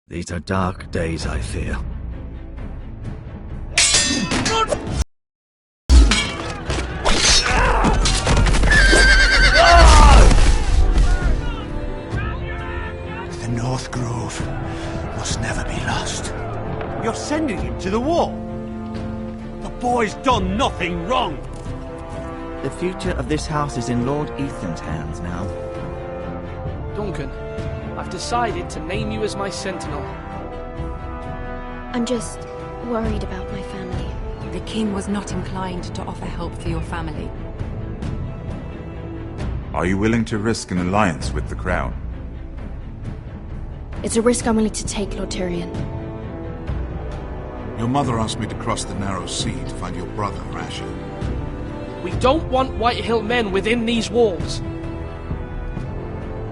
These are dark days, I fear. The North Grove must never be lost. You're sending him to the war? The boy's done nothing wrong! The future of this house is in Lord Ethan's hands now. Duncan, I've decided to name you as my sentinel. I'm just worried about my family. The king was not inclined to offer help for your family. Are you willing to risk an alliance with the Crown? It's a risk I'm willing to take, Lord Tyrion. Your mother asked me to cross the narrow sea to find your brother, Rasher. We don't want Whitehill men within these walls.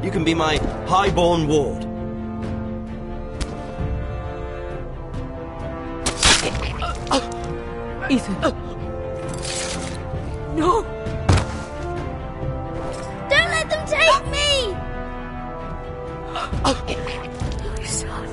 You can be my highborn ward. Ethan. No! Don't let them take me! My son.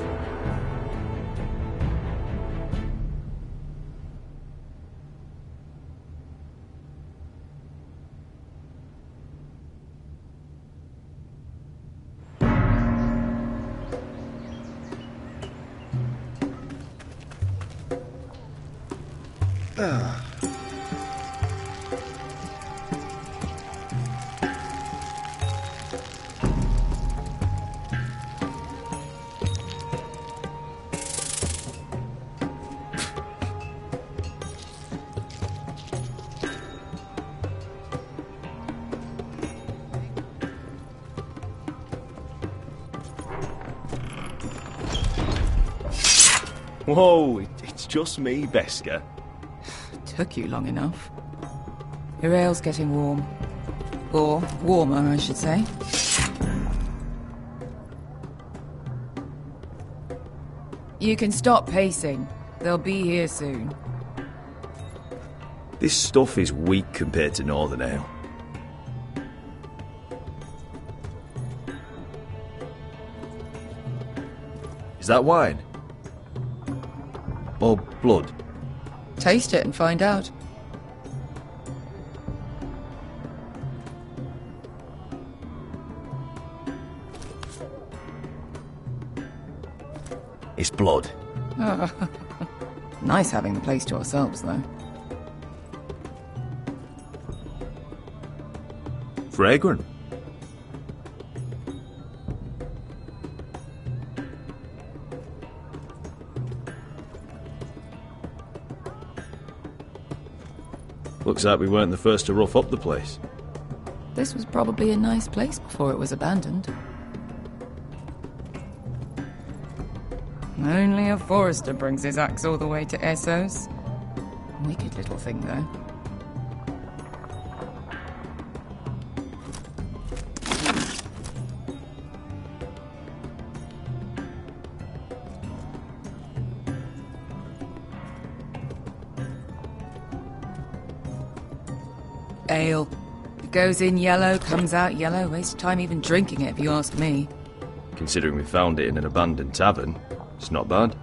Whoa, it's just me, Beska. Took you long enough. Your ale's getting warm. Or warmer, I should say. You can stop pacing. They'll be here soon. This stuff is weak compared to Northern Ale. Is that wine? Or blood? Taste it and find out. It's blood. Nice having the place to ourselves, though. Fragrant. Looks like we weren't the first to rough up the place. This was probably a nice place before it was abandoned. Only a forester brings his axe all the way to Essos. Wicked little thing, though. Ale. It goes in yellow, comes out yellow. Waste time even drinking it, if you ask me. Considering we found it in an abandoned tavern, it's not bad.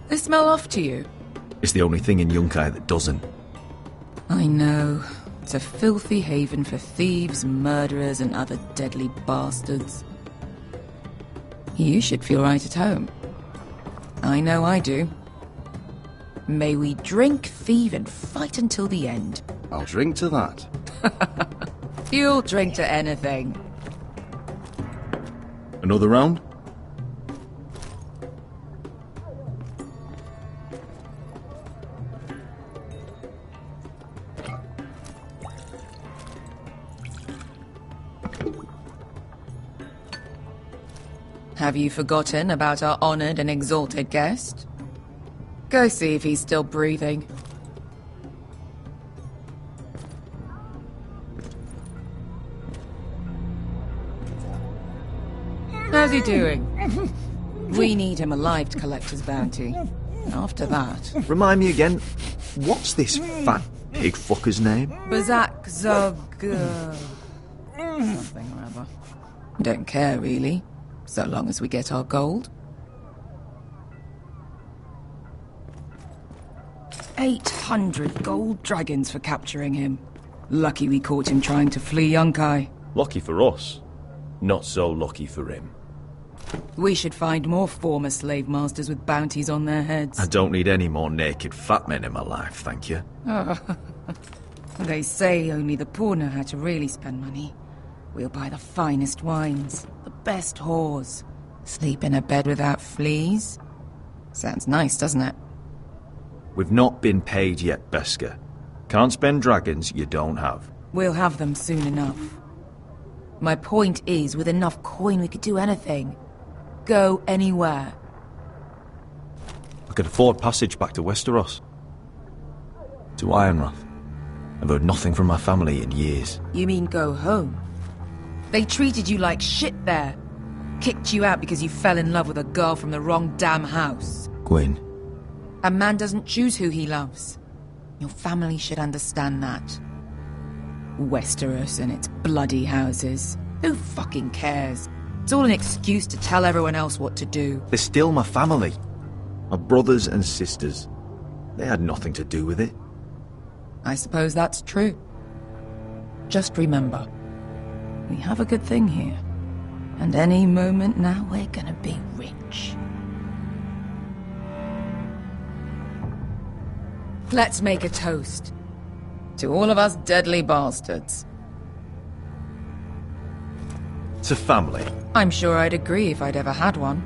They smell off to you. It's the only thing in Yunkai that doesn't. I know. It's a filthy haven for thieves, murderers, and other deadly bastards. You should feel right at home. I know I do. May we drink, thieve, and fight until the end. I'll drink to that. You'll drink to anything. Another round? Have you forgotten about our honored and exalted guest? Go see if he's still breathing. How's he doing? We need him alive to collect his bounty. After that... Remind me again, what's this fat pig fucker's name? Bazak Zog... something or other. Don't care, really. So long as we get our gold. 800 gold dragons for capturing him. Lucky we caught him trying to flee Yunkai. Lucky for us. Not so lucky for him. We should find more former slave masters with bounties on their heads. I don't need any more naked fat men in my life, thank you. They say only the poor know how to really spend money. We'll buy the finest wines, the best whores, sleep in a bed without fleas. Sounds nice, doesn't it? We've not been paid yet, Beskar. Can't spend dragons you don't have. We'll have them soon enough. My point is, with enough coin we could do anything. Go anywhere. I could afford passage back to Westeros. To Ironrath. I've heard nothing from my family in years. You mean go home? They treated you like shit there. Kicked you out because you fell in love with a girl from the wrong damn house. Gwyn. A man doesn't choose who he loves. Your family should understand that. Westeros and its bloody houses. Who fucking cares? It's all an excuse to tell everyone else what to do. They're still my family. My brothers and sisters. They had nothing to do with it. I suppose that's true. Just remember, we have a good thing here. And any moment now we're gonna be rich. Let's make a toast. To all of us deadly bastards. To family. I'm sure I'd agree if I'd ever had one.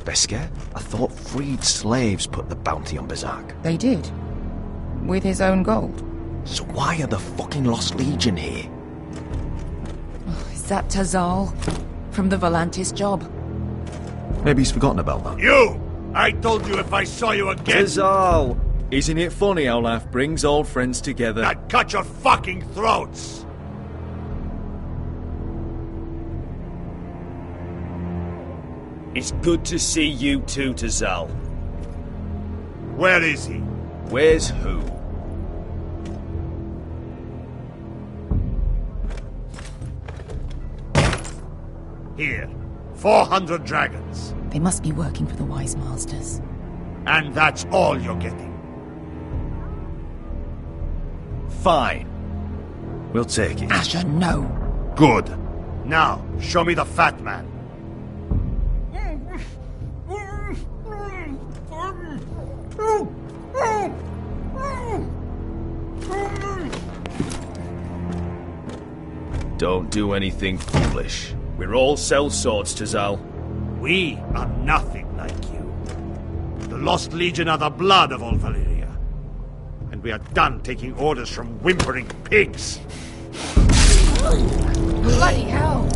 Beskar? I thought freed slaves put the bounty on Berserk. They did. With his own gold. So why are the fucking Lost Legion here? Is that Tazal? From the Volantis job? Maybe he's forgotten about that. You! I told you if I saw you again... Tazal! Isn't it funny how life brings old friends together? I'd cut your fucking throats! It's good to see you too, Tazal. Where is he? Where's who? Here. 400 dragons. They must be working for the Wise Masters. And that's all you're getting. Fine. We'll take it. Asher, no. Good. Now, show me the fat man. Don't do anything foolish. We're all sellswords, Tazal. We are nothing like you. The Lost Legion are the blood of all Valyria. And we are done taking orders from whimpering pigs. Bloody hell!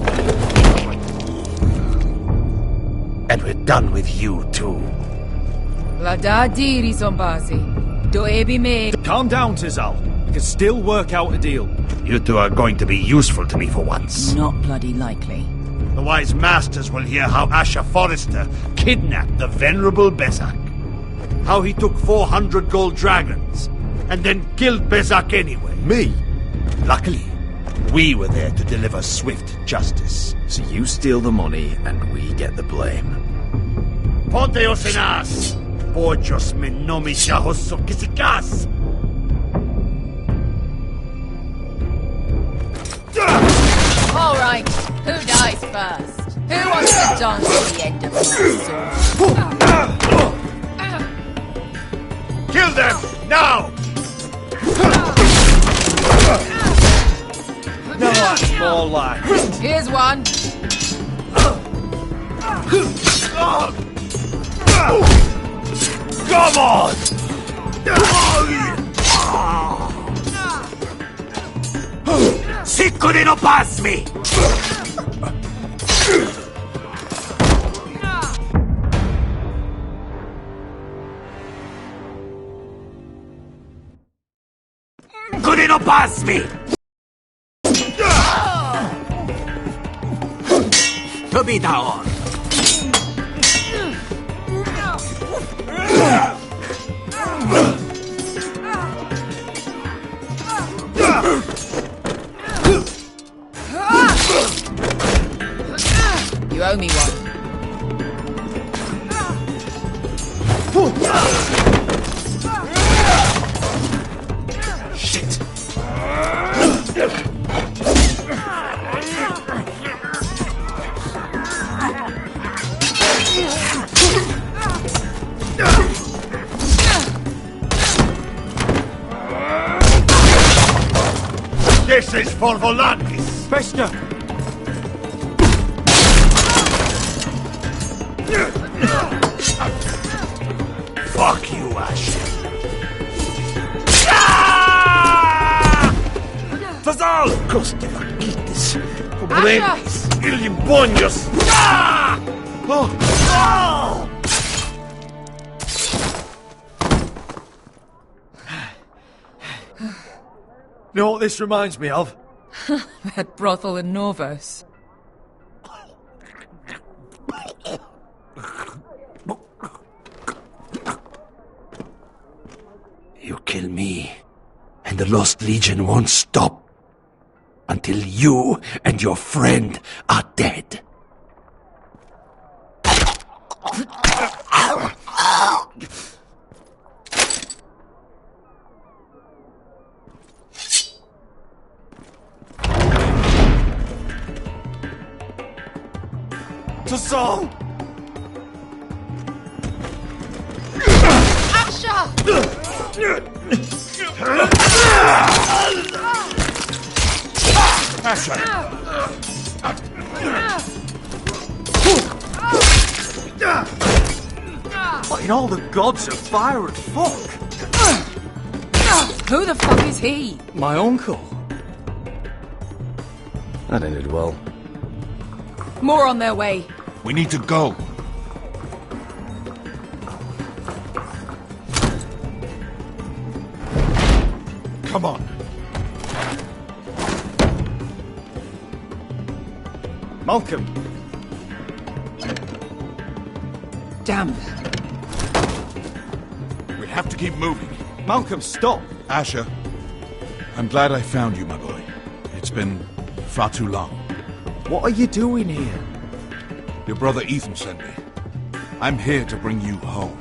And we're done with you, too. Lada diri zombazi. Do ebi me. Calm down, Tazal. We can still work out a deal. You two are going to be useful to me for once. Not bloody likely. The Wise Masters will hear how Asher Forrester kidnapped the venerable Bezak. How he took 400 gold dragons, and then killed Bezak anyway. Me? Luckily, we were there to deliver swift justice. So you steal the money, and we get the blame. Ponteos en as! Pochos me nomi shahoso kisikas! All right, who dies first? Who wants to dance at the end of my sword? Kill them, now! No, more life. Here's one. Come on! Sicko di non pasmi! Good enough, pass me! To be down. Show me one. Shit! This is for Volantis! Bester! Fuck you, Ash. Fazal! Coste vaquitis! Pobrenis! Illimbonios! You know what this reminds me of? That brothel in Norvos. You kill me, and the Lost Legion won't stop until you and your friend are dead. To Saul! What in all the gods of fire and fuck? Who the fuck is he? My uncle. That ended well. More on their way. We need to go. Come on. Malcolm! Damn. We have to keep moving. Malcolm, stop! Asher, I'm glad I found you, my boy. It's been far too long. What are you doing here? Your brother Ethan sent me. I'm here to bring you home.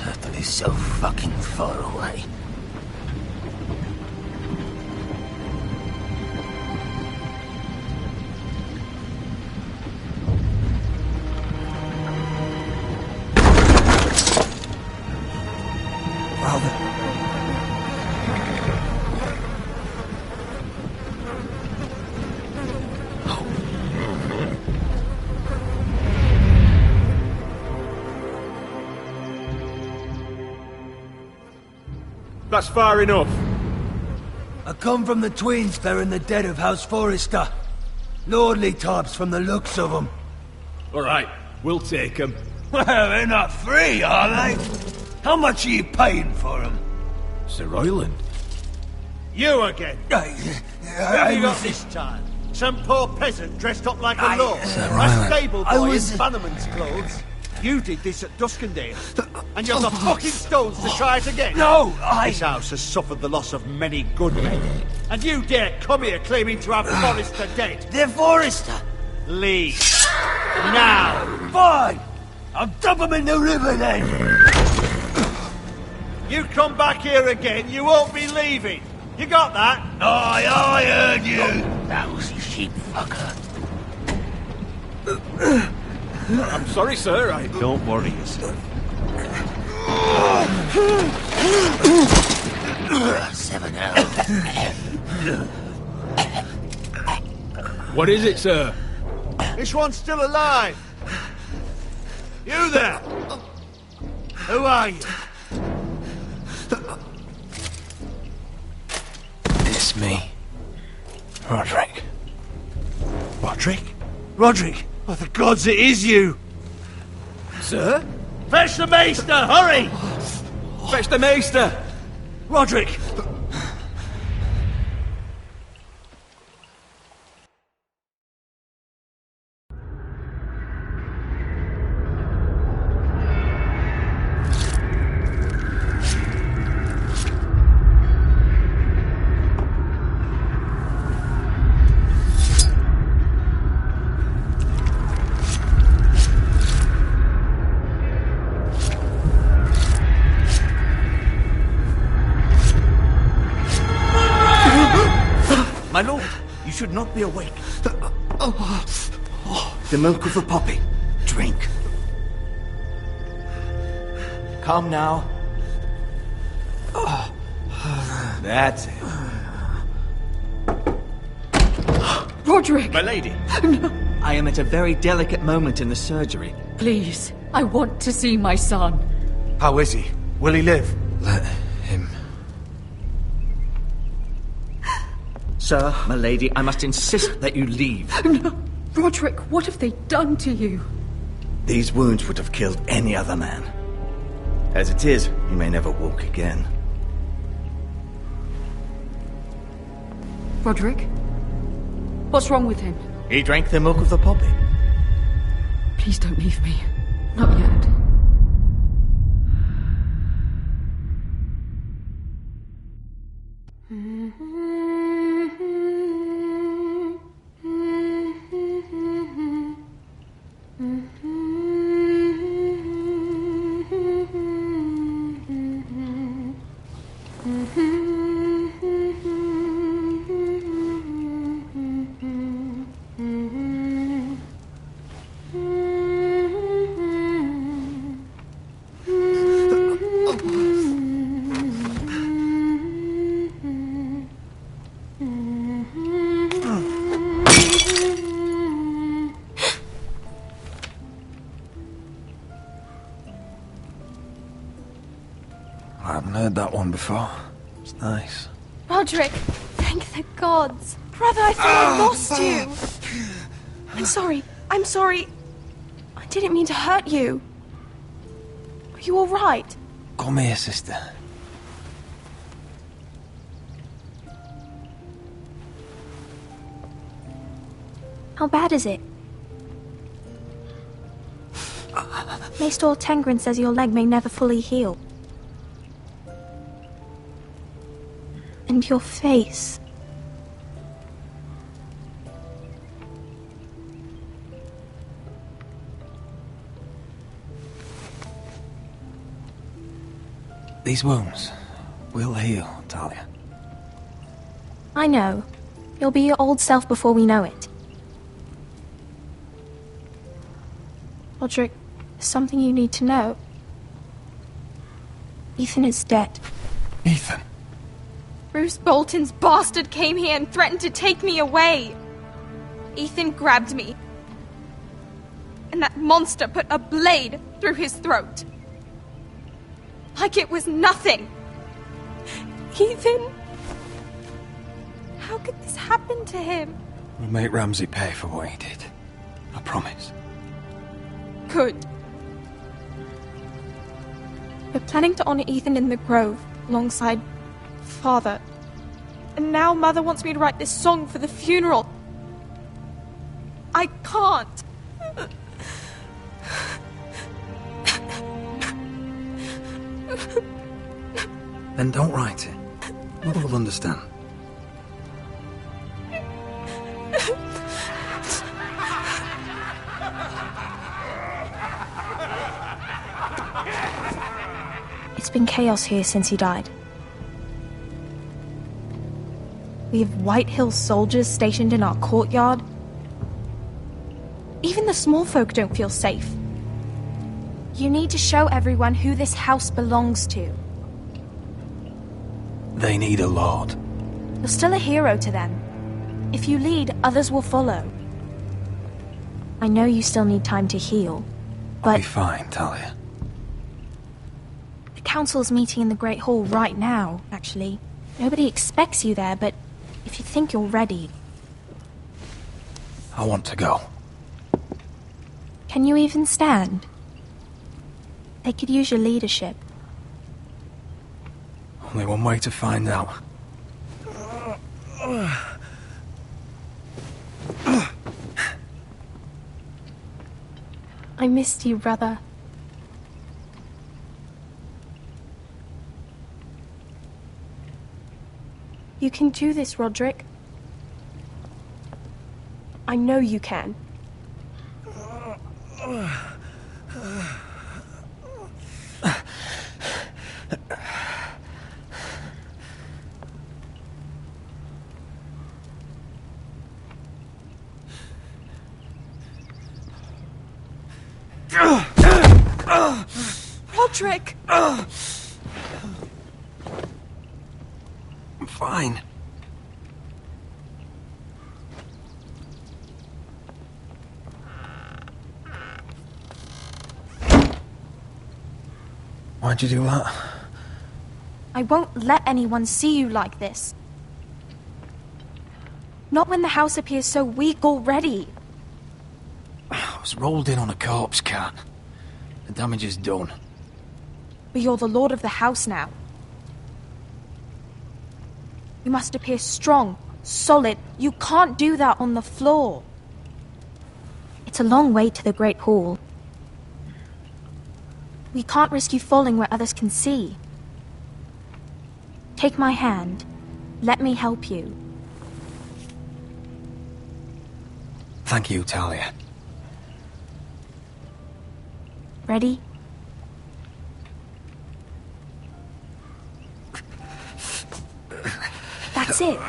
That is so fucking far away. That's far enough. I come from the twins bearing the dead of House Forrester. Lordly types from the looks of them. Alright, we'll take them. Well, they're not free, are they? How much are you paying for them? Sir Royland. You again? What have you got this time? Some poor peasant dressed up like a lord? A stable boy in Bannerman's clothes? You did this at Duskendale, and you've the fucking stones to try it again? No, This house has suffered the loss of many good men, and you dare come here claiming to have Forrester dead? They're Forrester. Leave. Now. Fine. I'll dump them in the river then. You come back here again, you won't be leaving. You got that? Aye, I heard you. Lousy sheep fucker. I'm sorry, sir. Don't worry yourself. 7 What is it, sir? This one's still alive. You there? Who are you? It's me. Roderick. Roderick? Roderick? Oh, the gods, it is you! Sir? Fetch the maester, hurry! Fetch the maester! Roderick! My lord, you should not be awake. The milk of the poppy. Drink. Come now. That's it. Roderick! My lady. No. I am at a very delicate moment in the surgery. Please, I want to see my son. How is he? Will he live? Let him. Sir, my lady, I must insist that you leave. No. Roderick, what have they done to you? These wounds would have killed any other man. As it is, he may never walk again. Roderick? What's wrong with him? He drank the milk of the poppy. Please don't leave me. Not yet. I haven't heard that one before. It's nice. Roderick, thank the gods. Brother, I thought I lost you. I'm sorry. I didn't mean to hurt you. Are you all right? Come here, sister. How bad is it? Maester Tengrin says your leg may never fully heal. And your face. These wounds will heal, Talia. I know. You'll be your old self before we know it. Roderick, there's something you need to know. Ethan is dead. Ethan? Bruce Bolton's bastard came here and threatened to take me away. Ethan grabbed me. And that monster put a blade through his throat. Like it was nothing. Ethan... How could this happen to him? We'll make Ramsay pay for what he did. I promise. Good. We're planning to honor Ethan in the Grove, alongside Father. And now Mother wants me to write this song for the funeral. I can't. Then don't write it. Mother will understand. It's been chaos here since he died. We have White Hill soldiers stationed in our courtyard. Even the small folk don't feel safe. You need to show everyone who this house belongs to. They need a lord. You're still a hero to them. If you lead, others will follow. I know you still need time to heal, but... I'll be fine, Talia. The council's meeting in the Great Hall right now, actually. Nobody expects you there, but if you think you're ready... I want to go. Can you even stand? They could use your leadership. Only one way to find out. I missed you, brother. You can do this, Roderick. I know you can. Roderick! I'm fine. Why'd you do that? I won't let anyone see you like this. Not when the house appears so weak already. I was rolled in on a corpse cart. The damage is done. But you're the lord of the house now. You must appear strong, solid. You can't do that on the floor. It's a long way to the Great Hall. We can't risk you falling where others can see. Take my hand. Let me help you. Thank you, Talia. Ready? That's it.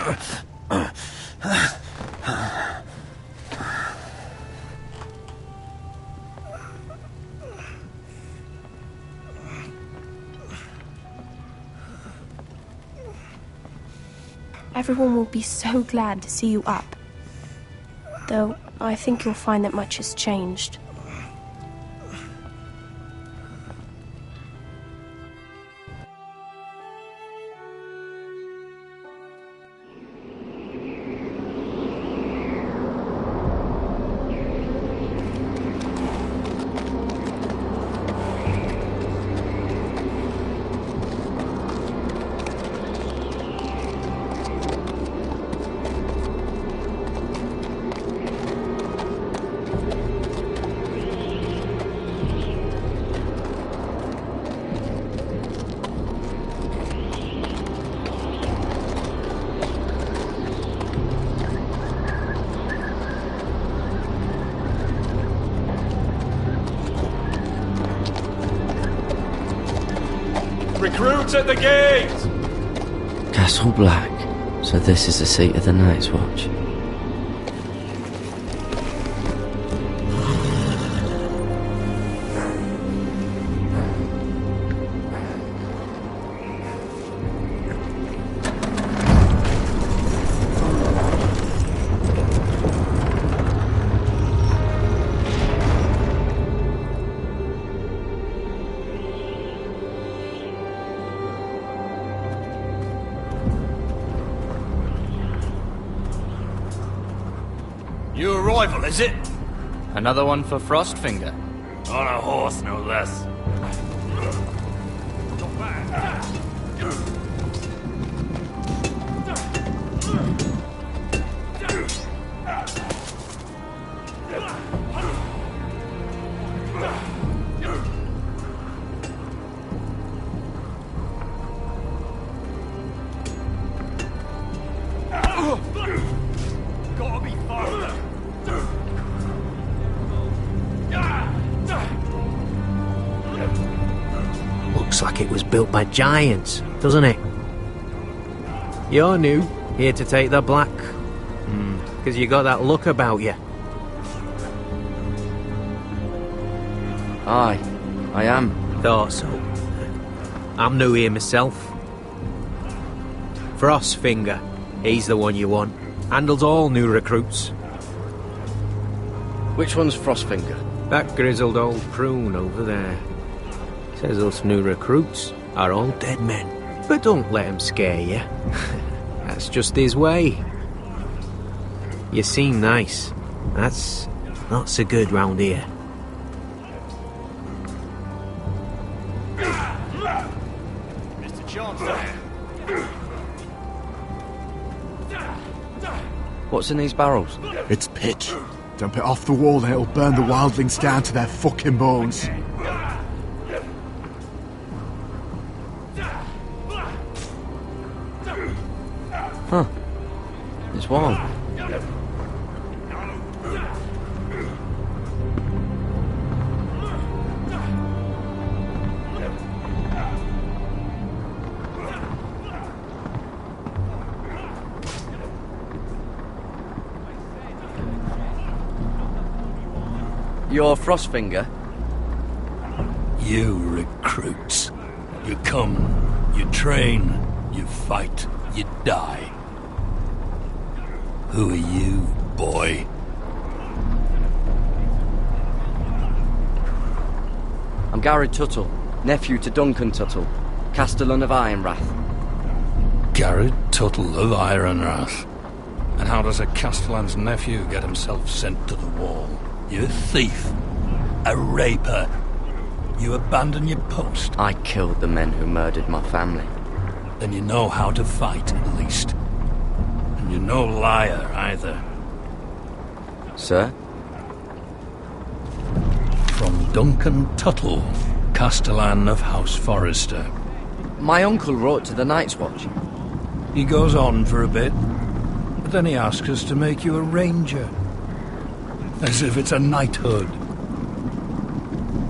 Everyone will be so glad to see you up. Though, I think you'll find that much has changed. Recruits at the gate! Castle Black. So this is the seat of the Night's Watch. New arrival, is it? Another one for Frostfinger. On a horse, no less. Gotta be faster. Looks like it was built by giants, doesn't it? You're new, here to take the black. Because you got that look about you. Aye, I am. Thought so. I'm new here myself. Frostfinger, he's the one you want. Handles all new recruits. Which one's Frostfinger? That grizzled old prune over there. Says us new recruits are all dead men. But don't let him scare you. That's just his way. You seem nice. That's not so good round here. Mr. Chancellor. What's in these barrels? It's pitch. Dump it off the wall and it'll burn the wildlings down to their fucking bones. Huh. It's warm. You're Frostfinger? You recruits. You come, you train, you fight, you die. Who are you, boy? I'm Gary Tuttle, nephew to Duncan Tuttle, Castellan of Ironrath. Garrett Tuttle of Ironrath. And how does a Castellan's nephew get himself sent to the wall? You're a thief. A raper. You abandon your post. I killed the men who murdered my family. Then you know how to fight, at least. And you're no liar, either. Sir? From Duncan Tuttle, Castellan of House Forrester. My uncle wrote to the Night's Watch. He goes on for a bit, but then he asks us to make you a ranger. As if it's a knighthood.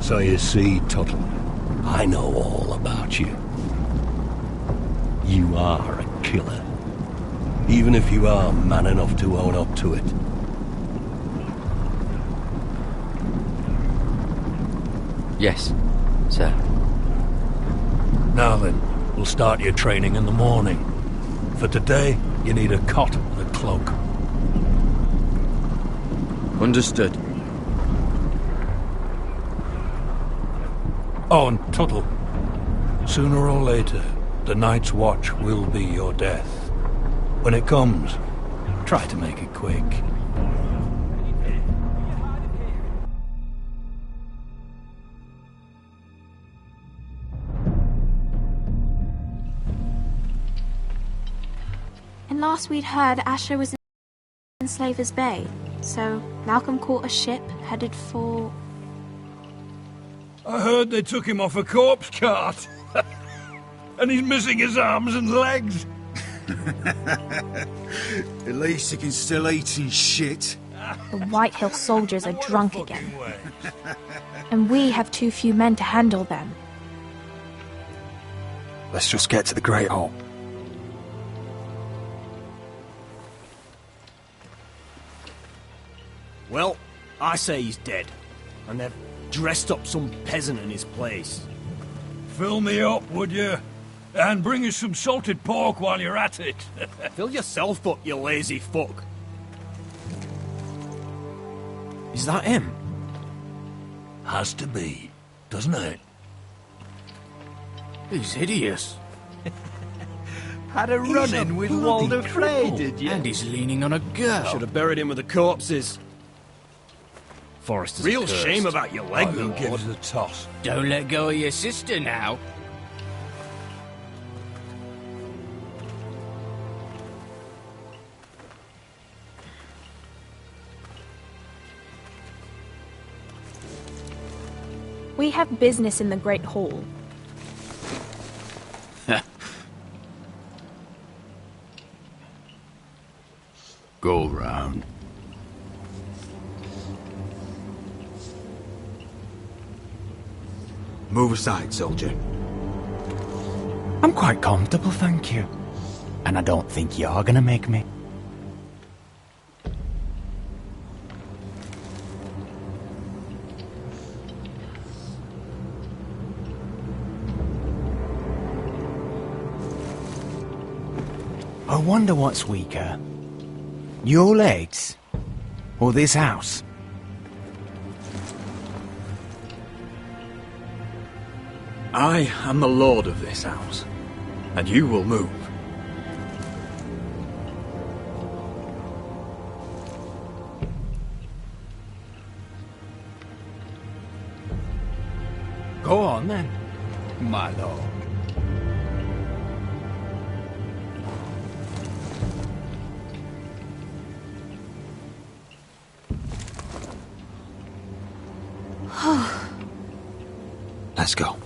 So you see, Tuttle, I know all about you. You are a killer. Even if you are man enough to own up to it. Yes, sir. Now then, we'll start your training in the morning. For today, you need a cot and a cloak. Understood. Oh, and Tuttle, sooner or later, the Night's Watch will be your death. When it comes, try to make it quick. And last we'd heard, Asher was in Slaver's Bay, so Malcolm caught a ship headed for... I heard they took him off a corpse cart. And he's missing his arms and legs. At least he can still eat and shit. The White Hill soldiers are drunk again. And we have too few men to handle them. Let's just get to the Great Hall. Well, I say he's dead. And they've dressed up some peasant in his place. Fill me up, would you? And bring us some salted pork while you're at it. Fill yourself up, you lazy fuck. Is that him? Has to be, doesn't it? He's hideous. Had a run-in with Walder Frey, did you? And he's leaning on a girl. Should have buried him with the corpses. Forrester's Real cursed. shame about your leg, Who my gives lord. a toss? Don't let go of your sister now. We have business in the Great Hall. Go round. Move aside, soldier. I'm quite comfortable, thank you. And I don't think you're gonna make me. I wonder what's weaker. Your legs? Or this house? I am the lord of this house, and you will move. Go on then, my lord. Let's go.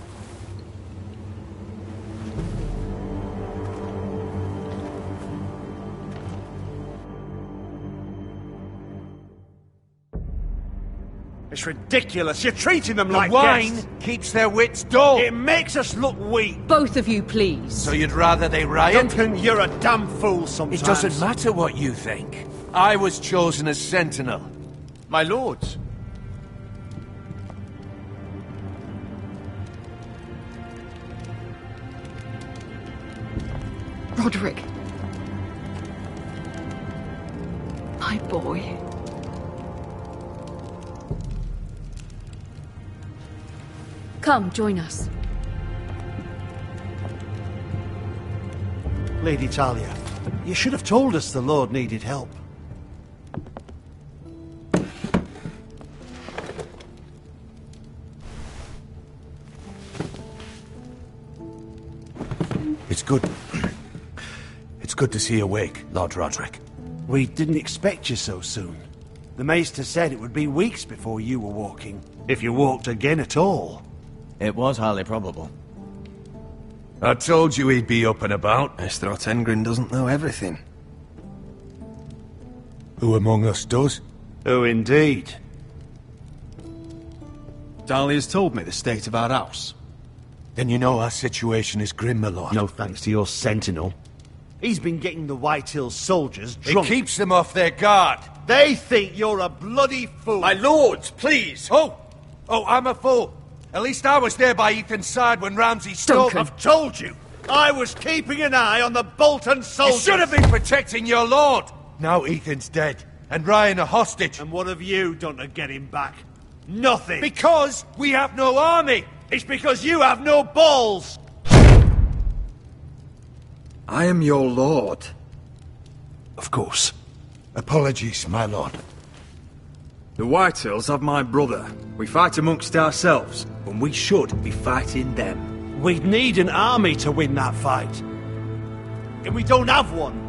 It's ridiculous. You're treating them The like wine guests. keeps their wits dull. It makes us look weak. Both of you, please. So you'd rather they riot? Duncan, you're a damn fool sometimes. It doesn't matter what you think. I was chosen as sentinel. My lords. Roderick. My boy. Come, join us. Lady Talia, you should have told us the Lord needed help. It's good. It's good to see you awake, Lord Roderick. We didn't expect you so soon. The Maester said it would be weeks before you were walking, if you walked again at all. It was highly probable. I told you he'd be up and about. Mr. Otengrin doesn't know everything. Who among us does? Oh, indeed. Dahlia's told me the state of our house. Then you know our situation is grim, my lord. No thanks to your sentinel. He's been getting the White Hills soldiers It drunk. keeps them off their guard. They think you're a bloody fool. My lords, please! Oh, I'm a fool. At least I was there by Ethan's side when Ramsay stole him. I've told you. I was keeping an eye on the Bolton You soldiers. should have been protecting your lord. Now Ethan's dead, and Ryan a hostage. And what have you done to get him back? Nothing. Because we have no army. It's because you have no balls. I am your lord. Of course. Apologies, my lord. The Whitehills have my brother. We fight amongst ourselves, when we should be fighting them. We'd need an army to win that fight. And we don't have one.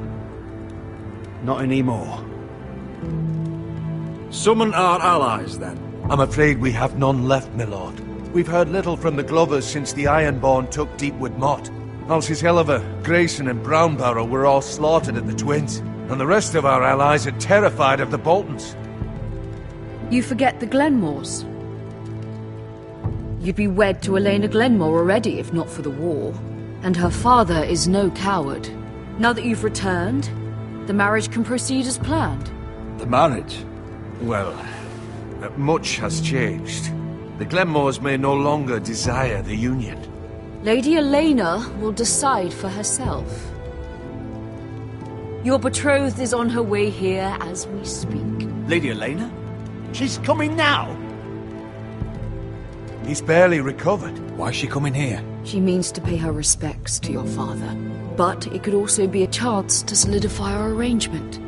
Not anymore. Summon our allies, then. I'm afraid we have none left, my lord. We've heard little from the Glovers since the Ironborn took Deepwood Motte. Houses Helliver, Grayson and Brownbarrow were all slaughtered at the Twins, and the rest of our allies are terrified of the Boltons. You forget the Glenmores. You'd be wed to Elena Glenmore already if not for the war. And her father is no coward. Now that you've returned, the marriage can proceed as planned. The marriage? Well, much has changed. The Glenmores may no longer desire the union. Lady Elena will decide for herself. Your betrothed is on her way here as we speak. Lady Elena? She's coming now! He's barely recovered. Why is she coming here? She means to pay her respects to your father. But it could also be a chance to solidify our arrangement.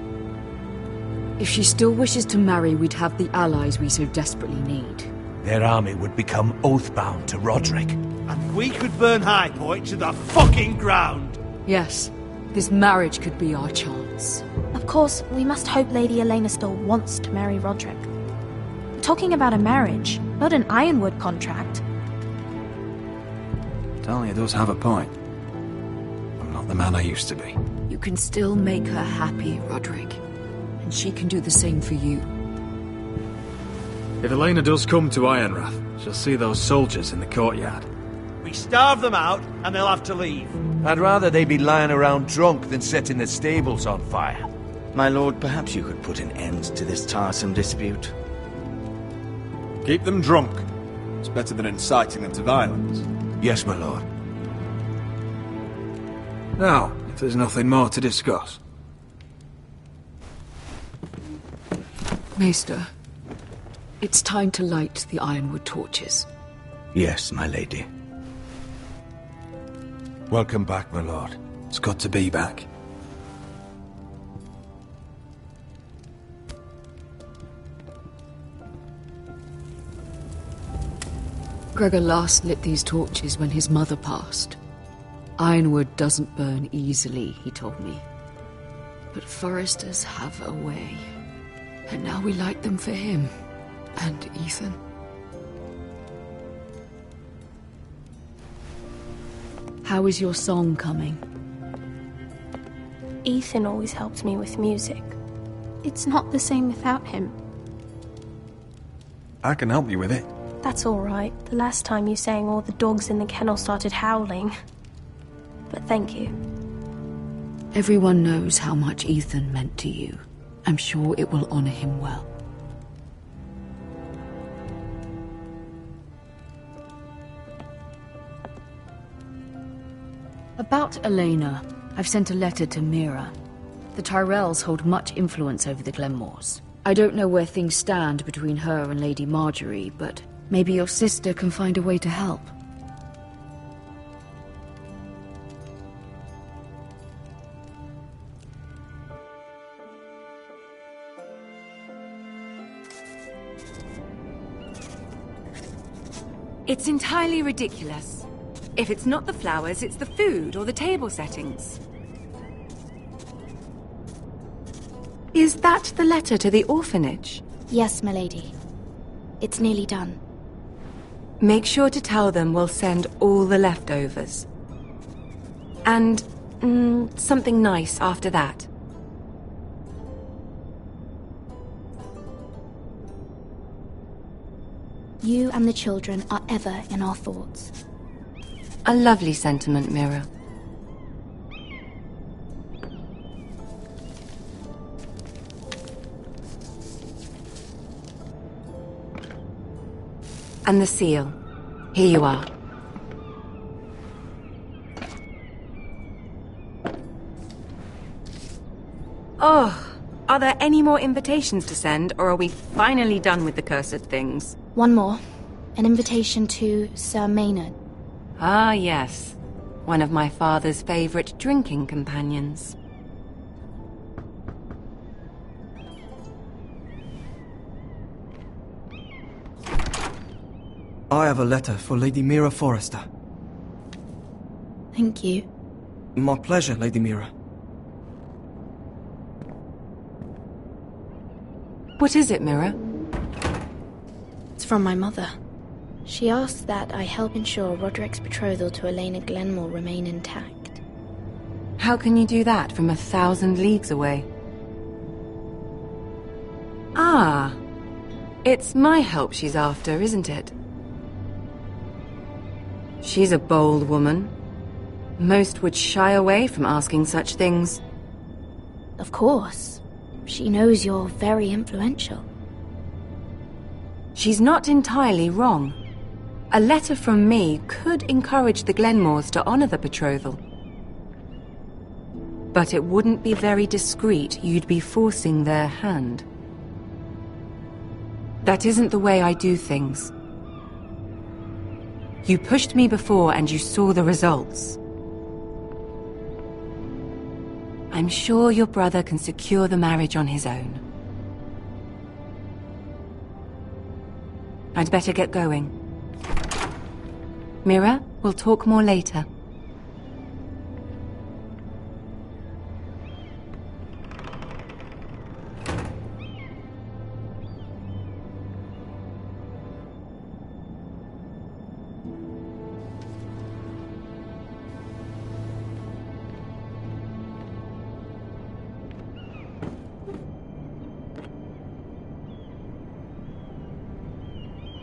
If she still wishes to marry, we'd have the allies we so desperately need. Their army would become oathbound to Roderick. And we could burn High Point to the fucking ground! Yes, this marriage could be our chance. Of course, we must hope Lady Elena still wants to marry Roderick. We're talking about a marriage, not an Ironwood contract. Talia does have a point. I'm not the man I used to be. You can still make her happy, Roderick. And she can do the same for you. If Elena does come to Ironrath, she'll see those soldiers in the courtyard. We starve them out, and they'll have to leave. I'd rather they be lying around drunk than setting the stables on fire. My lord, perhaps you could put an end to this tiresome dispute. Keep them drunk. It's better than inciting them to violence. Yes, my lord. Now, if there's nothing more to discuss. Maester, it's time to light the Ironwood torches. Yes, my lady. Welcome back, my lord. It's good to be back. Gregor last lit these torches when his mother passed. Ironwood doesn't burn easily, he told me. But foresters have a way. And now we light them for him. And Ethan. How is your song coming? Ethan always helped me with music. It's not the same without him. I can help you with it. That's all right. The last time you sang, all the dogs in the kennel started howling. But thank you. Everyone knows how much Ethan meant to you. I'm sure it will honor him well. About Elena, I've sent a letter to Mira. The Tyrells hold much influence over the Glenmores. I don't know where things stand between her and Lady Marjorie, but maybe your sister can find a way to help. It's entirely ridiculous. If it's not the flowers, it's the food or the table settings. Is that the letter to the orphanage? Yes, my lady. It's nearly done. Make sure to tell them we'll send all the leftovers. And something nice after that. You and the children are ever in our thoughts. A lovely sentiment, Mira. And the seal. Here you are. Oh, are there any more invitations to send, or are we finally done with the cursed things? One more. An invitation to Sir Maynard. Ah, yes. One of my father's favorite drinking companions. I have a letter for Lady Mira Forrester. Thank you. My pleasure, Lady Mira. What is it, Mira? It's from my mother. She asks that I help ensure Roderick's betrothal to Elena Glenmore remain intact. How can you do that from 1,000 leagues away? Ah, it's my help she's after, isn't it? She's a bold woman. Most would shy away from asking such things. Of course. She knows you're very influential. She's not entirely wrong. A letter from me could encourage the Glenmores to honor the betrothal. But it wouldn't be very discreet. You'd be forcing their hand. That isn't the way I do things. You pushed me before and you saw the results. I'm sure your brother can secure the marriage on his own. I'd better get going. Mira, we'll talk more later.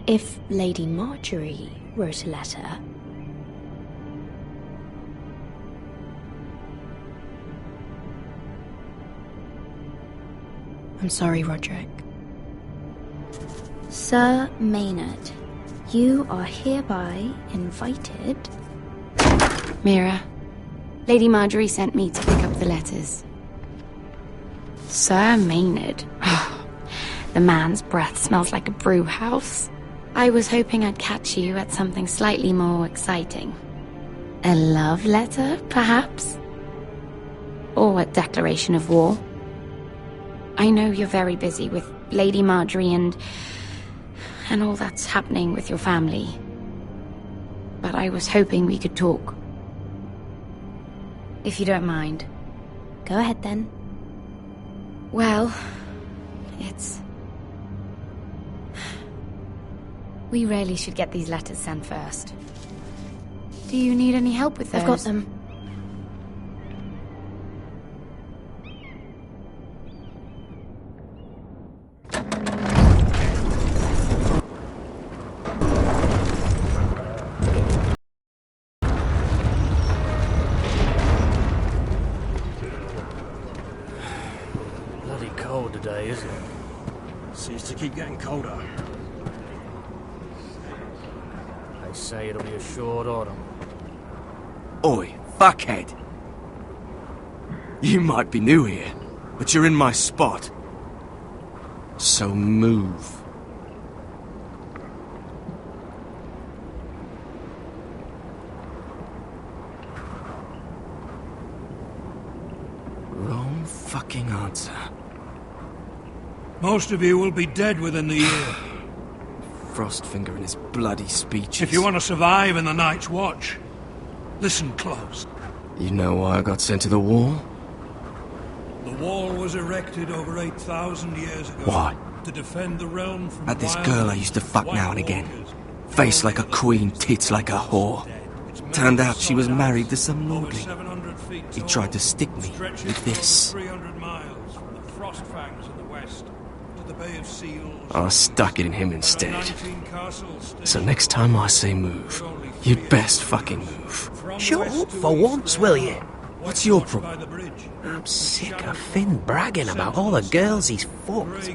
If Lady Marjorie wrote a letter... I'm sorry, Roderick. Sir Maynard, you are hereby invited... Mira, Lady Marjorie sent me to pick up the letters. Sir Maynard. The man's breath smells like a brew house. I was hoping I'd catch you at something slightly more exciting. A love letter, perhaps? Or a declaration of war? I know you're very busy with Lady Marjorie and all that's happening with your family. But I was hoping we could talk. If you don't mind. Go ahead then. Well, it's... We really should get these letters sent first. Do you need any help with those? I've got them. Bloody cold today, isn't it? Seems to keep getting colder. Say it'll be a short autumn. Oi, fuckhead. You might be new here, but you're in my spot. So move. Wrong fucking answer. Most of you will be dead within the year. Frostfinger and his bloody speeches. If you want to survive in the Night's Watch, listen close. You know why I got sent to the wall? The wall was erected over 8,000 years ago. Why? To defend the realm from Had this wild girl I used to fuck now and again. Face like a queen, tits like a whore. Turned out she was married to some lordling. He tried to stick me with this. 300 miles from the Frostfangs in the west to the Bay of Seals. I stuck it in him instead. So next time I say move, you'd best fucking move. Shut up for once, will you? What's your problem? I'm sick of Finn bragging about all the girls he's fucked.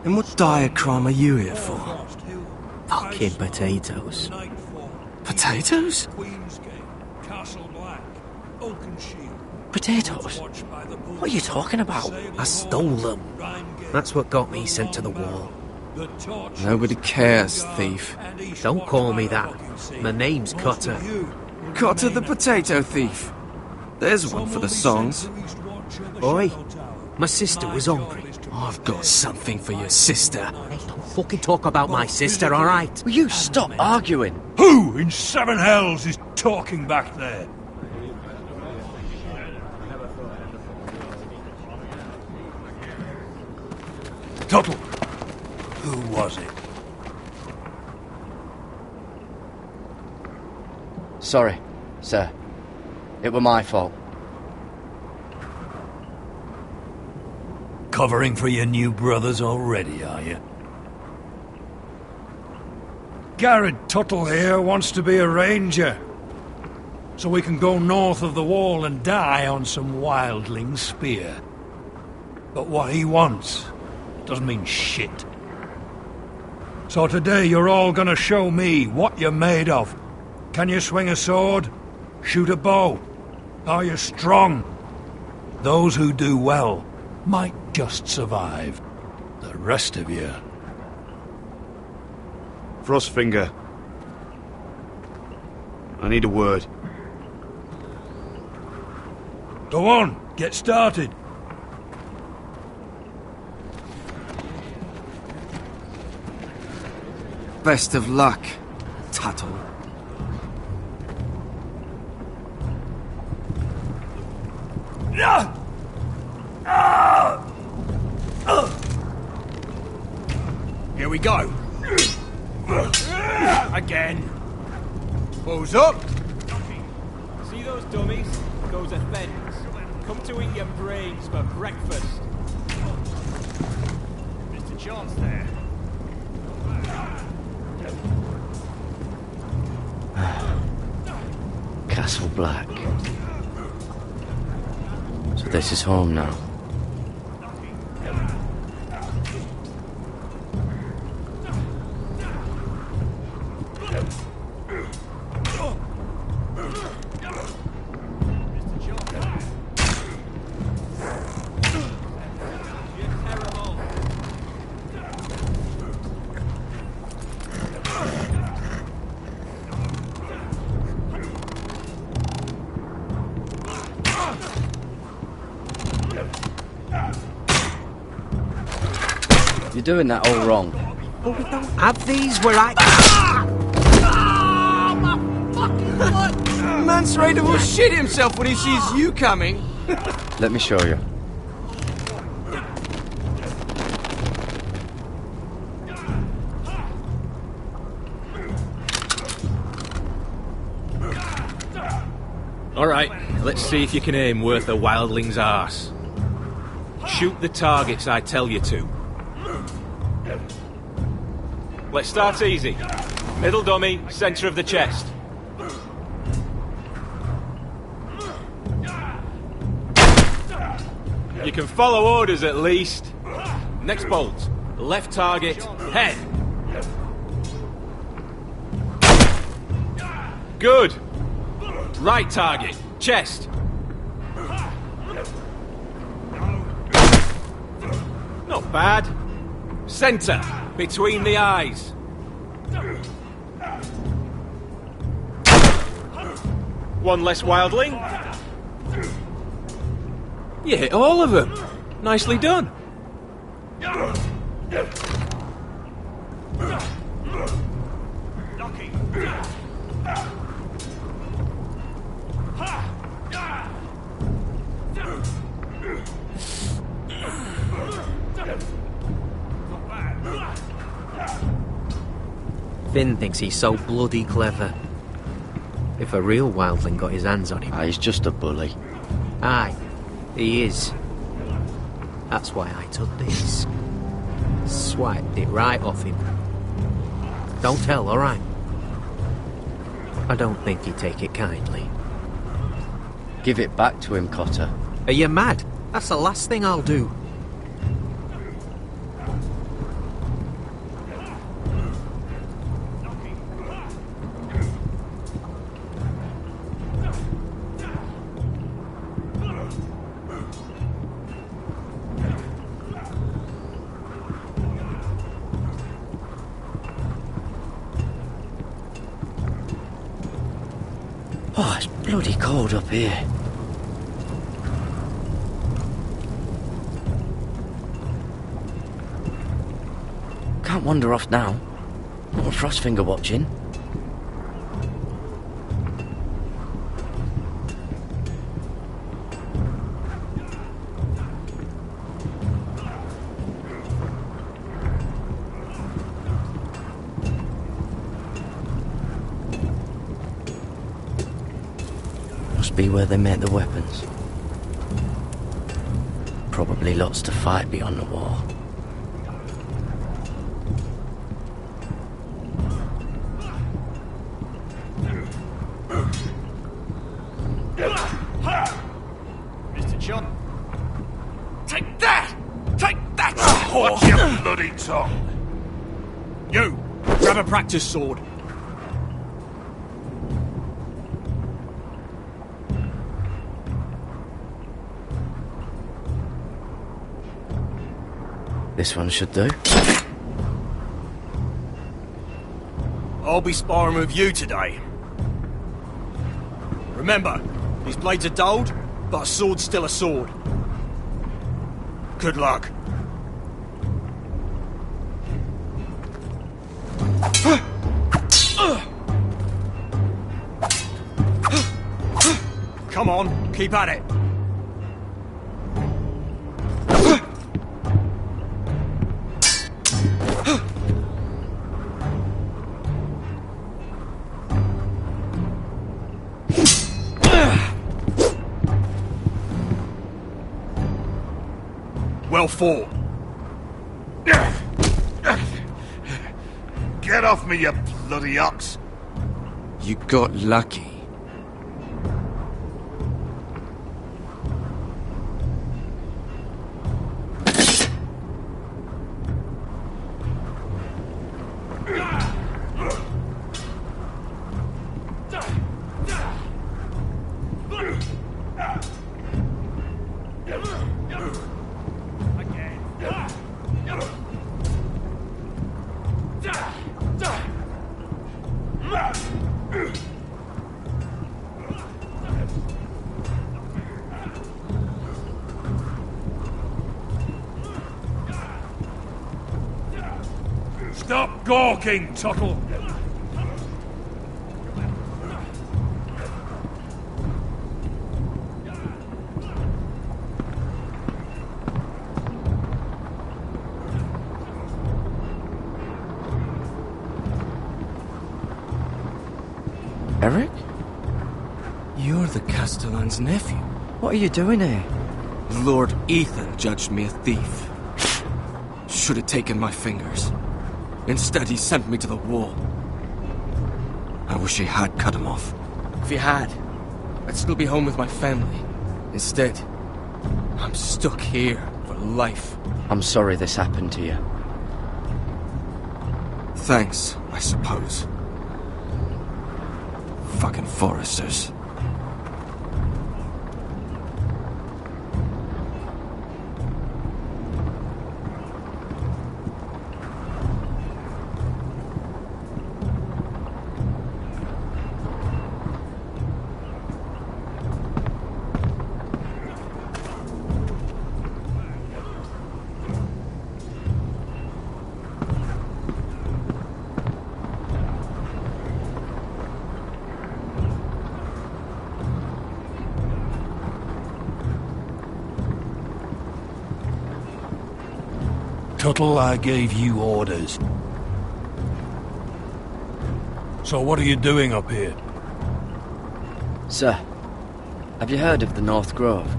And what diacrime are you here for? Fucking potatoes. Potatoes? Potatoes? What are you talking about? I stole them. That's what got me sent to the wall. Nobody cares, thief. Don't call me that. My name's Cotter. Cotter the potato thief. There's one for the songs. Oi, my sister was hungry. I've got something for your sister. Hey, don't fucking talk about my sister, alright? Will you stop arguing? Who in seven hells is talking back there? Tuttle, who was it? Sorry, sir. It were my fault. Covering for your new brothers already, are you? Garrett Tuttle here wants to be a ranger. so we can go north of the wall and die on some wildling spear. But what he wants doesn't mean shit. So today you're all gonna show me what you're made of. Can you swing a sword? Shoot a bow? Are you strong? Those who do well might just survive. The rest of you... Frostfinger. I need a word. Go on, get started. Best of luck, Tuttle. Here we go. Again. Who's up? See those dummies? Those are thens. Come to eat your brains for breakfast. Mr. Chance there. Castle Black. So this is home now. You're doing that all wrong. But we don't have these where I... My fucking foot! Mance Raider will shit himself when he sees you coming. Let me show you. Alright, let's see if you can aim worth a wildling's arse. Shoot the targets I tell you to. Let's start easy. Middle dummy, centre of the chest. You can follow orders at least. Next bolt. Left target, head. Good. Right target, chest. Not bad. Centre, between the eyes. One less wildling. You hit all of them. Nicely done. Finn thinks he's so bloody clever. If a real wildling got his hands on him... He's just a bully. Aye, he is. That's why I took this. Swiped it right off him. Don't tell, alright? I don't think he'd take it kindly. Give it back to him, Cotter. Are you mad? That's the last thing I'll do. Oh, it's bloody cold up here. Can't wander off now. Not with Frostfinger watching. Be where they make the weapons. Probably lots to fight beyond the wall. bloody tongue. You, grab a practice sword. This one should do. I'll be sparring with you today. Remember, these blades are dulled, but a sword's still a sword. Good luck. Come on, keep at it. Well fought. Get off me, you bloody ox. You got lucky. Stop gawking, Tuttle. Eric? You're the Castellan's nephew. What are you doing here? Lord Ethan judged me a thief. Should have taken my fingers. Instead, he sent me to the wall. I wish he had cut him off. If he had, I'd still be home with my family. Instead, I'm stuck here for life. I'm sorry this happened to you. Thanks, I suppose. Fucking Foresters. Tuttle, I gave you orders. So what are you doing up here? Sir, have you heard of the North Grove?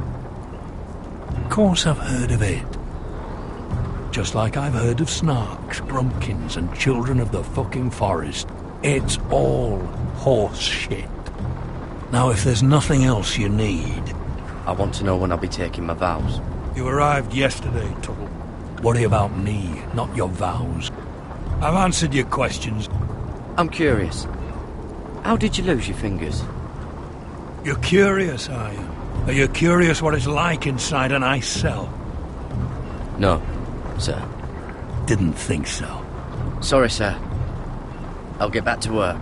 Of course I've heard of it. Just like I've heard of Snarks, Grumpkins, and Children of the fucking Forest. It's all horse shit. Now, if there's nothing else you need... I want to know when I'll be taking my vows. You arrived yesterday, Tuttle. Worry about me, not your vows. I've answered your questions. I'm curious. How did you lose your fingers? You're curious, are you? Are you curious what it's like inside an ice cell? No, sir. Didn't think so. Sorry, sir. I'll get back to work.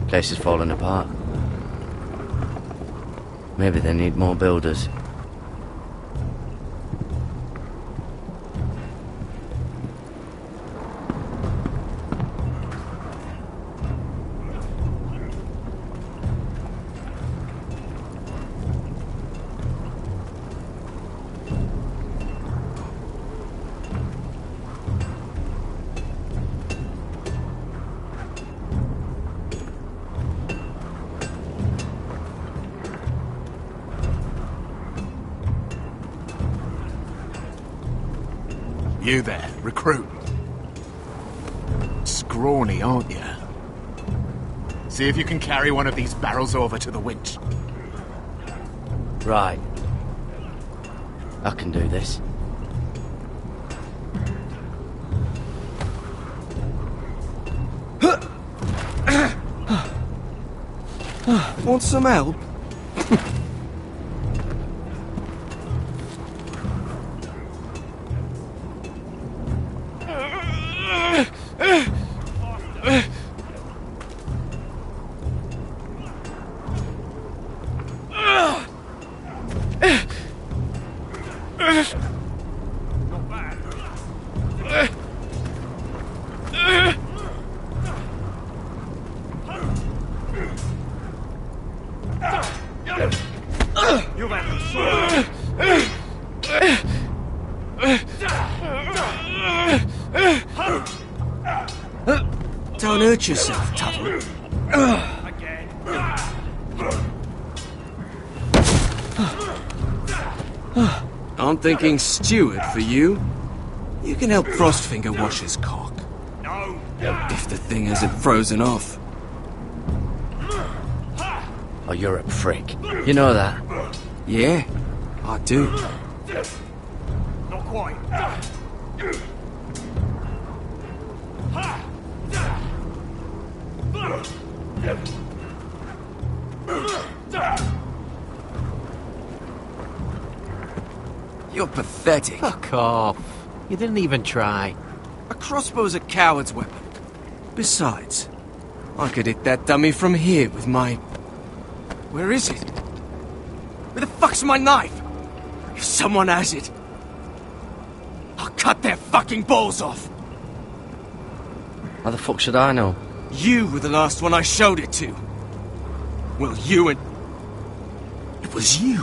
Place is falling apart. Maybe they need more builders. You there, recruit. Scrawny, aren't you? See if you can carry one of these barrels over to the winch. Right. I can do this. Want some help? Don't hurt yourself, Tuttle. I'm thinking steward for you. You can help Frostfinger wash his cock. No. If the thing hasn't frozen off. Oh, you're a prick. You know that? Yeah, I do. Not quite. You're pathetic. Fuck off. You didn't even try. A crossbow's a coward's weapon. Besides, I could hit that dummy from here with my... Where is it? Where the fuck's my knife? If someone has it, I'll cut their fucking balls off. How the fuck should I know? You were the last one I showed it to. Well, you and... It was you.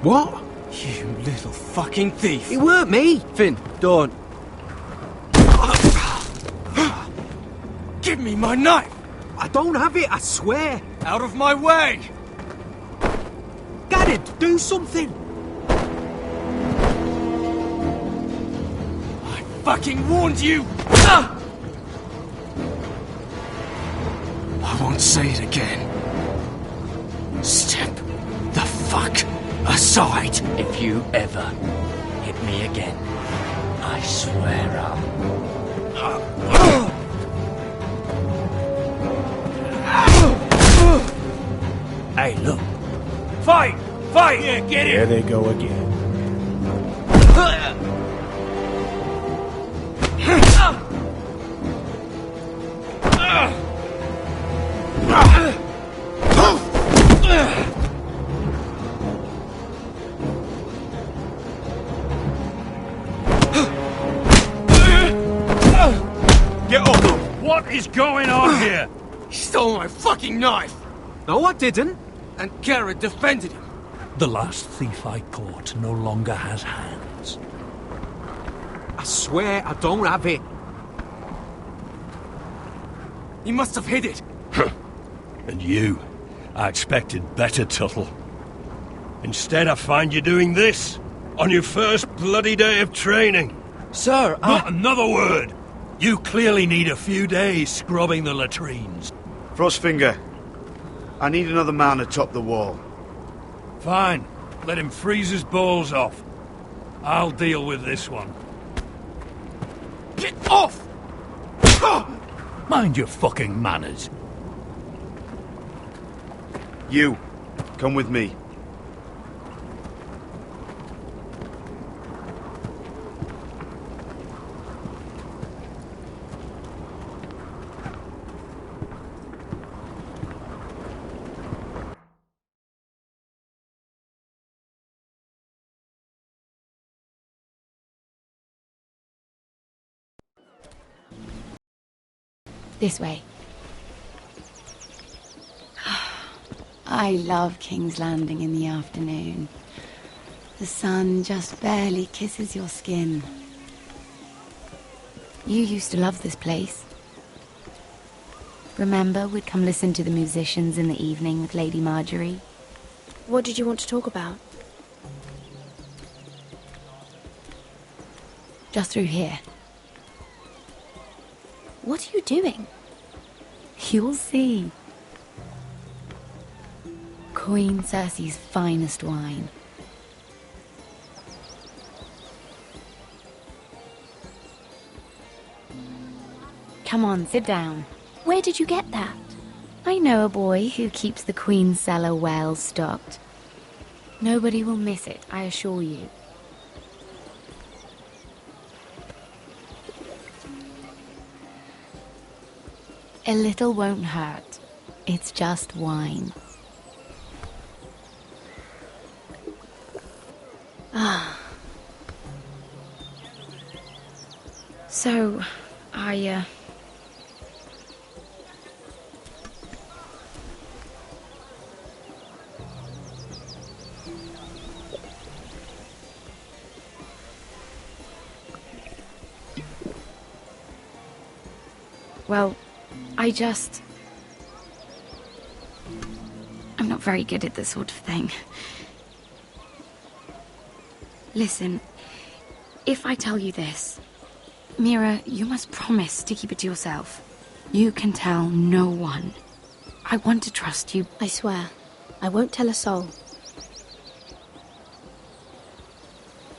What? You little fucking thief. It weren't me. Finn, don't. Give me my knife. I don't have it, I swear. Out of my way. Garrett, do something. I fucking warned you. I won't say it again. Step the fuck aside. If you ever hit me again, I swear I'll... Hey, look. Fight! Fight! Yeah, get it! There they go again. Get up! What is going on here? He stole my fucking knife! No, I didn't. And Garrett defended him. The last thief I caught no longer has hands. I swear I don't have it. He must have hid it. And you? I expected better, Tuttle. Instead, I find you doing this on your first bloody day of training. Sir, Not another word! You clearly need a few days scrubbing the latrines. Frostfinger, I need another man atop the wall. Fine. Let him freeze his balls off. I'll deal with this one. Get off! Mind your fucking manners. You, come with me. This way. I love King's Landing in the afternoon. The sun just barely kisses your skin. You used to love this place. Remember, we'd come listen to the musicians in the evening with Lady Marjorie? What did you want to talk about? Just through here. What are you doing? You'll see. Queen Cersei's finest wine. Come on, sit down. Where did you get that? I know a boy who keeps the Queen's cellar well stocked. Nobody will miss it, I assure you. A little won't hurt. It's just wine. Ah. So, Well, I'm not very good at this sort of thing. Listen, if I tell you this, Mira, you must promise to keep it to yourself. You can tell no one. I want to trust you. I swear, I won't tell a soul.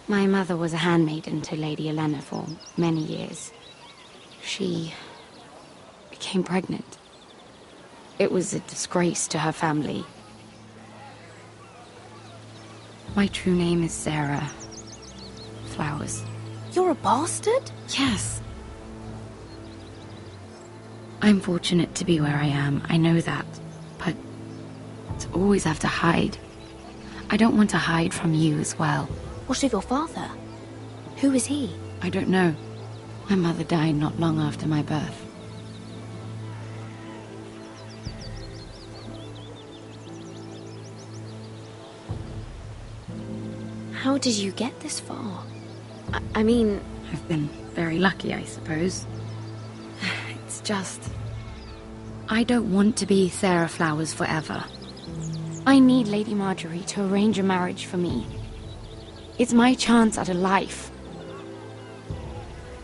My mother was a handmaiden to Lady Olenna for many years. She became pregnant. It was a disgrace to her family. My true name is Sarah Flowers. You're a bastard? Yes. I'm fortunate to be where I am, I know that. But to always have to hide. I don't want to hide from you as well. What of your father? Who is he? I don't know. My mother died not long after my birth. How did you get this far? I mean... I've been very lucky, I suppose. It's just... I don't want to be Sarah Flowers forever. I need Lady Marjorie to arrange a marriage for me. It's my chance at a life.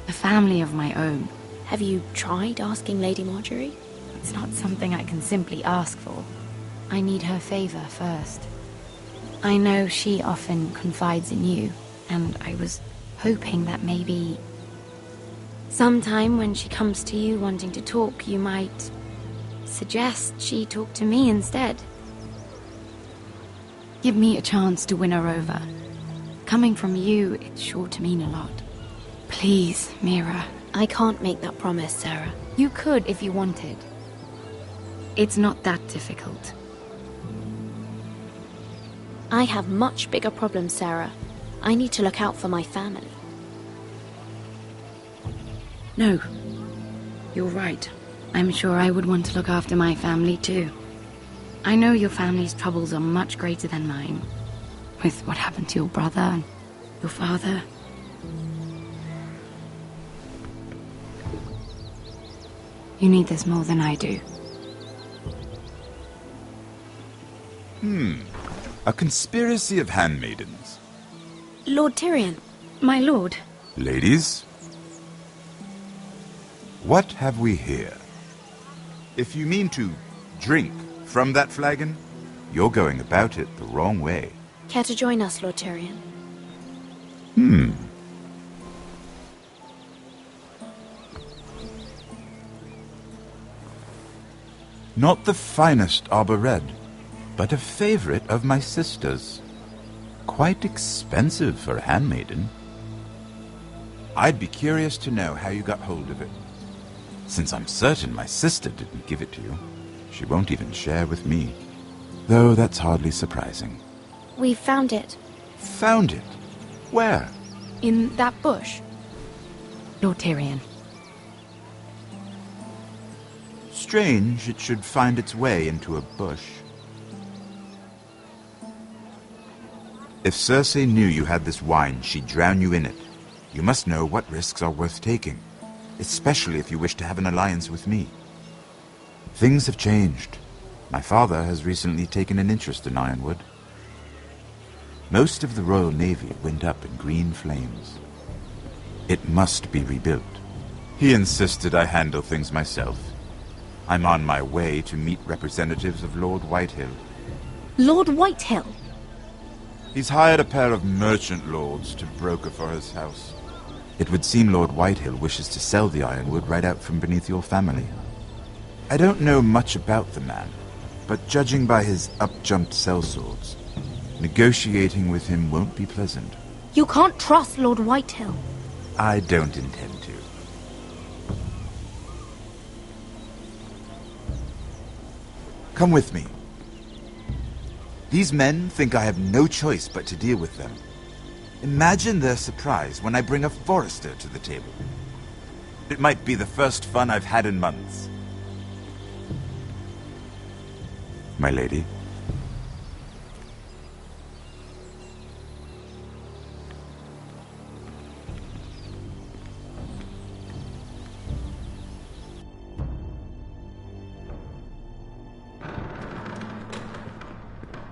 A family of my own. Have you tried asking Lady Marjorie? It's not something I can simply ask for. I need her favor first. I know she often confides in you, and I was hoping that maybe... sometime when she comes to you wanting to talk, you might suggest she talk to me instead. Give me a chance to win her over. Coming from you, it's sure to mean a lot. Please, Mira. I can't make that promise, Sarah. You could if you wanted. It's not that difficult. I have much bigger problems, Sarah. I need to look out for my family. No. You're right. I'm sure I would want to look after my family too. I know your family's troubles are much greater than mine. With what happened to your brother and your father. You need this more than I do. A conspiracy of handmaidens. Lord Tyrion. My lord. Ladies, what have we here? If you mean to drink from that flagon, you're going about it the wrong way. Care to join us, Lord Tyrion? Not the finest arbor red, but a favorite of my sister's. Quite expensive for a handmaiden. I'd be curious to know how you got hold of it. Since I'm certain my sister didn't give it to you, she won't even share with me. Though that's hardly surprising. We found it. Found it? Where? In that bush. Lord Tyrion. Strange it should find its way into a bush. If Cersei knew you had this wine, she'd drown you in it. You must know what risks are worth taking, especially if you wish to have an alliance with me. Things have changed. My father has recently taken an interest in Ironwood. Most of the Royal Navy went up in green flames. It must be rebuilt. He insisted I handle things myself. I'm on my way to meet representatives of Lord Whitehill. Lord Whitehill? He's hired a pair of merchant lords to broker for his house. It would seem Lord Whitehill wishes to sell the ironwood right out from beneath your family. I don't know much about the man, but judging by his up-jumped sellswords, negotiating with him won't be pleasant. You can't trust Lord Whitehill. I don't intend to. Come with me. These men think I have no choice but to deal with them. Imagine their surprise when I bring a forester to the table. It might be the first fun I've had in months. My lady.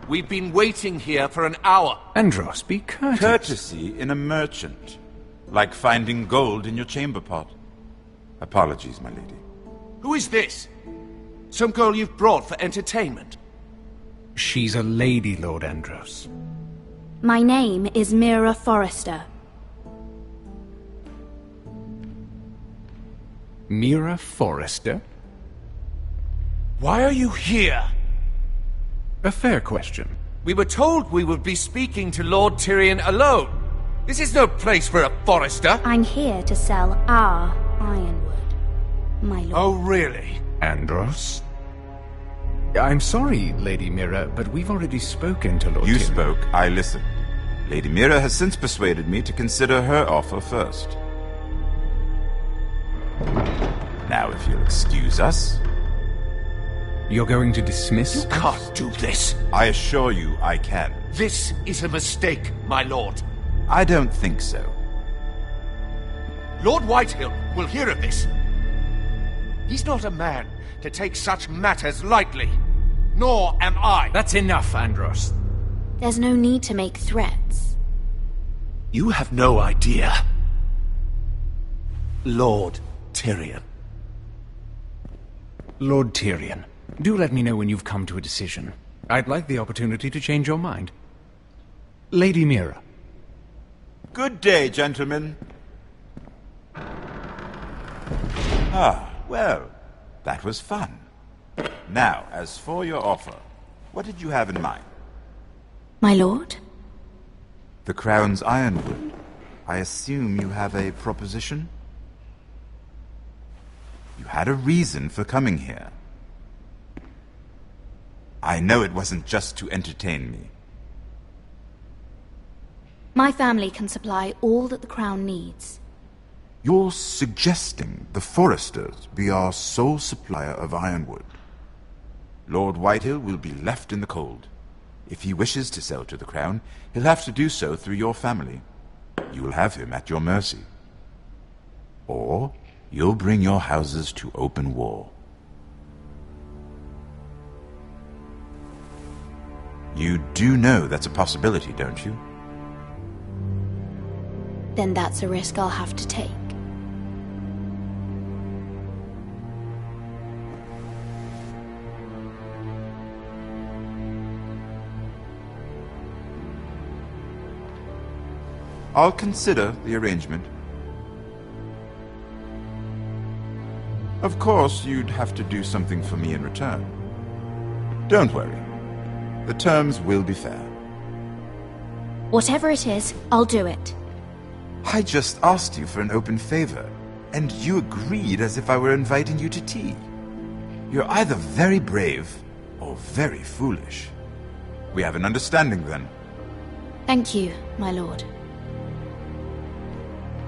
We've been waiting here for an hour. Andros, be courteous. Courtesy in a merchant. Like finding gold in your chamber pot. Apologies, my lady. Who is this? Some girl you've brought for entertainment? She's a lady, Lord Andros. My name is Mira Forrester. Mira Forrester? Why are you here? A fair question. We were told we would be speaking to Lord Tyrion alone. This is no place for a forester. I'm here to sell our ironwood, my lord. Oh, really? Andros? I'm sorry, Lady Mira, but we've already spoken to Lord You Tyrion. spoke, I listened. Lady Mira has since persuaded me to consider her offer first. Now, if you'll excuse us... You're going to dismiss? You can't do this. I assure you I can. This is a mistake, my lord. I don't think so. Lord Whitehill will hear of this. He's not a man to take such matters lightly. Nor am I. That's enough, Andros. There's no need to make threats. You have no idea. Lord Tyrion. Lord Tyrion, do let me know when you've come to a decision. I'd like the opportunity to change your mind. Lady Mira. Good day, gentlemen. Ah, well, that was fun. Now, as for your offer, what did you have in mind? My lord? The Crown's ironwood. I assume you have a proposition? You had a reason for coming here. I know it wasn't just to entertain me. My family can supply all that the Crown needs. You're suggesting the Foresters be our sole supplier of ironwood. Lord Whitehill will be left in the cold. If he wishes to sell to the Crown, he'll have to do so through your family. You'll have him at your mercy. Or you'll bring your houses to open war. You do know that's a possibility, don't you? Then that's a risk I'll have to take. I'll consider the arrangement. Of course, you'd have to do something for me in return. Don't worry. The terms will be fair. Whatever it is, I'll do it. I just asked you for an open favor, and you agreed as if I were inviting you to tea. You're either very brave or very foolish. We have an understanding then. Thank you, my lord.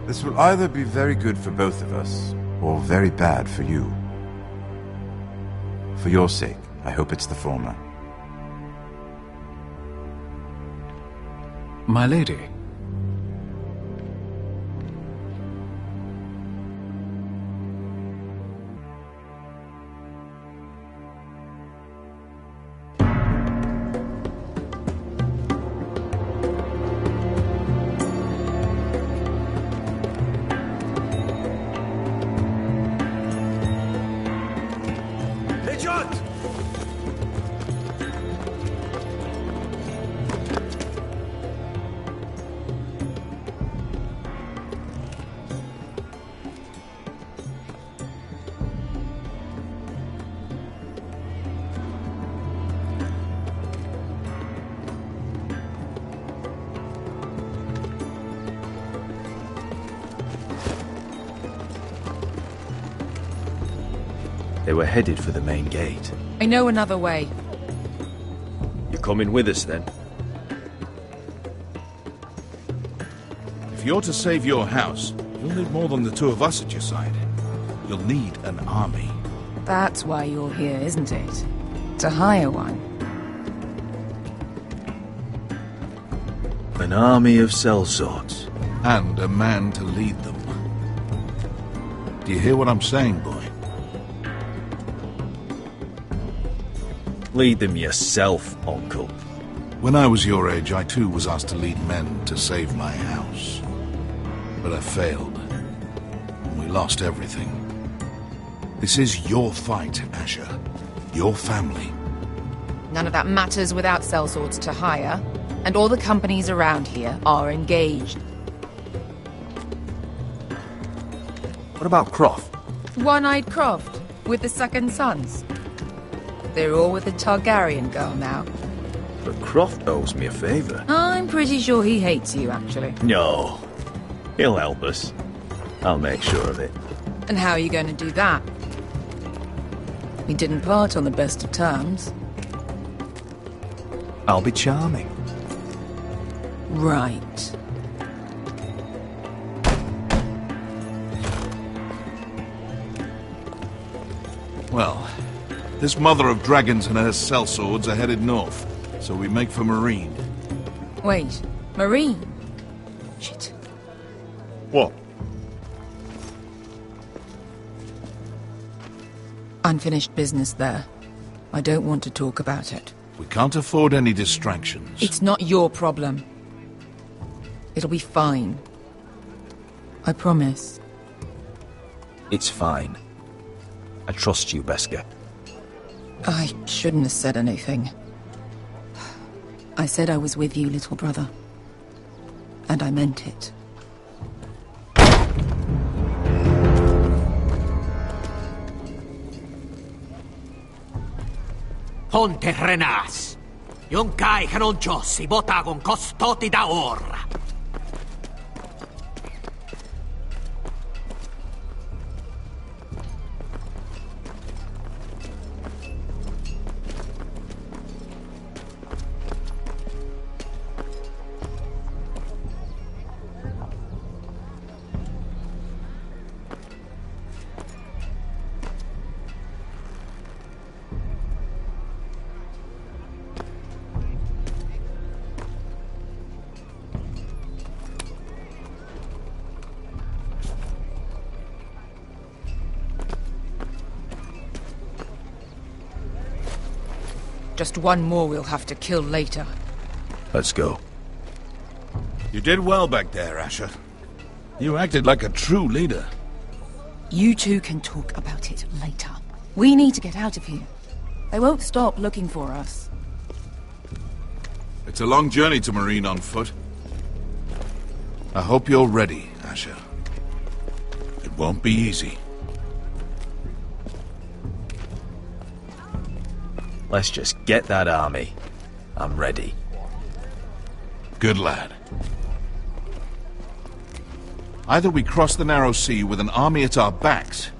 This will either be very good for both of us, or very bad for you. For your sake, I hope it's the former. My lady. Agent! They were headed for the main gate. I know another way. You're coming with us, then? If you're to save your house, you'll need more than the two of us at your side. You'll need an army. That's why you're here, isn't it? To hire one. An army of sellswords. And a man to lead them. Do you hear what I'm saying, boy? Lead them yourself, Uncle. When I was your age, I too was asked to lead men to save my house. But I failed. And we lost everything. This is your fight, Asher. Your family. None of that matters without sellswords to hire, and all the companies around here are engaged. What about Croft? One-Eyed Croft, with the second sons. They're all with the Targaryen girl now. But Croft owes me a favour. I'm pretty sure he hates you, actually. No. He'll help us. I'll make sure of it. And how are you going to do that? We didn't part on the best of terms. I'll be charming. Right. Well, this mother of dragons and her sellswords are headed north, so we make for Marine. Wait, Marine? Shit. What? Unfinished business there. I don't want to talk about it. We can't afford any distractions. It's not your problem. It'll be fine. I promise. It's fine. I trust you, Beskar. I shouldn't have said anything. I said I was with you, little brother. And I meant it. Ponte Renas. Yung kai kanon Diyos, ibotagong kostoti da ora. Just one more we'll have to kill later. Let's go. You did well back there, Asher. You acted like a true leader. You two can talk about it later. We need to get out of here. They won't stop looking for us. It's a long journey to Marine on foot. I hope you're ready, Asher. It won't be easy. Let's just get that army. I'm ready. Good lad. Either we cross the narrow sea with an army at our backs,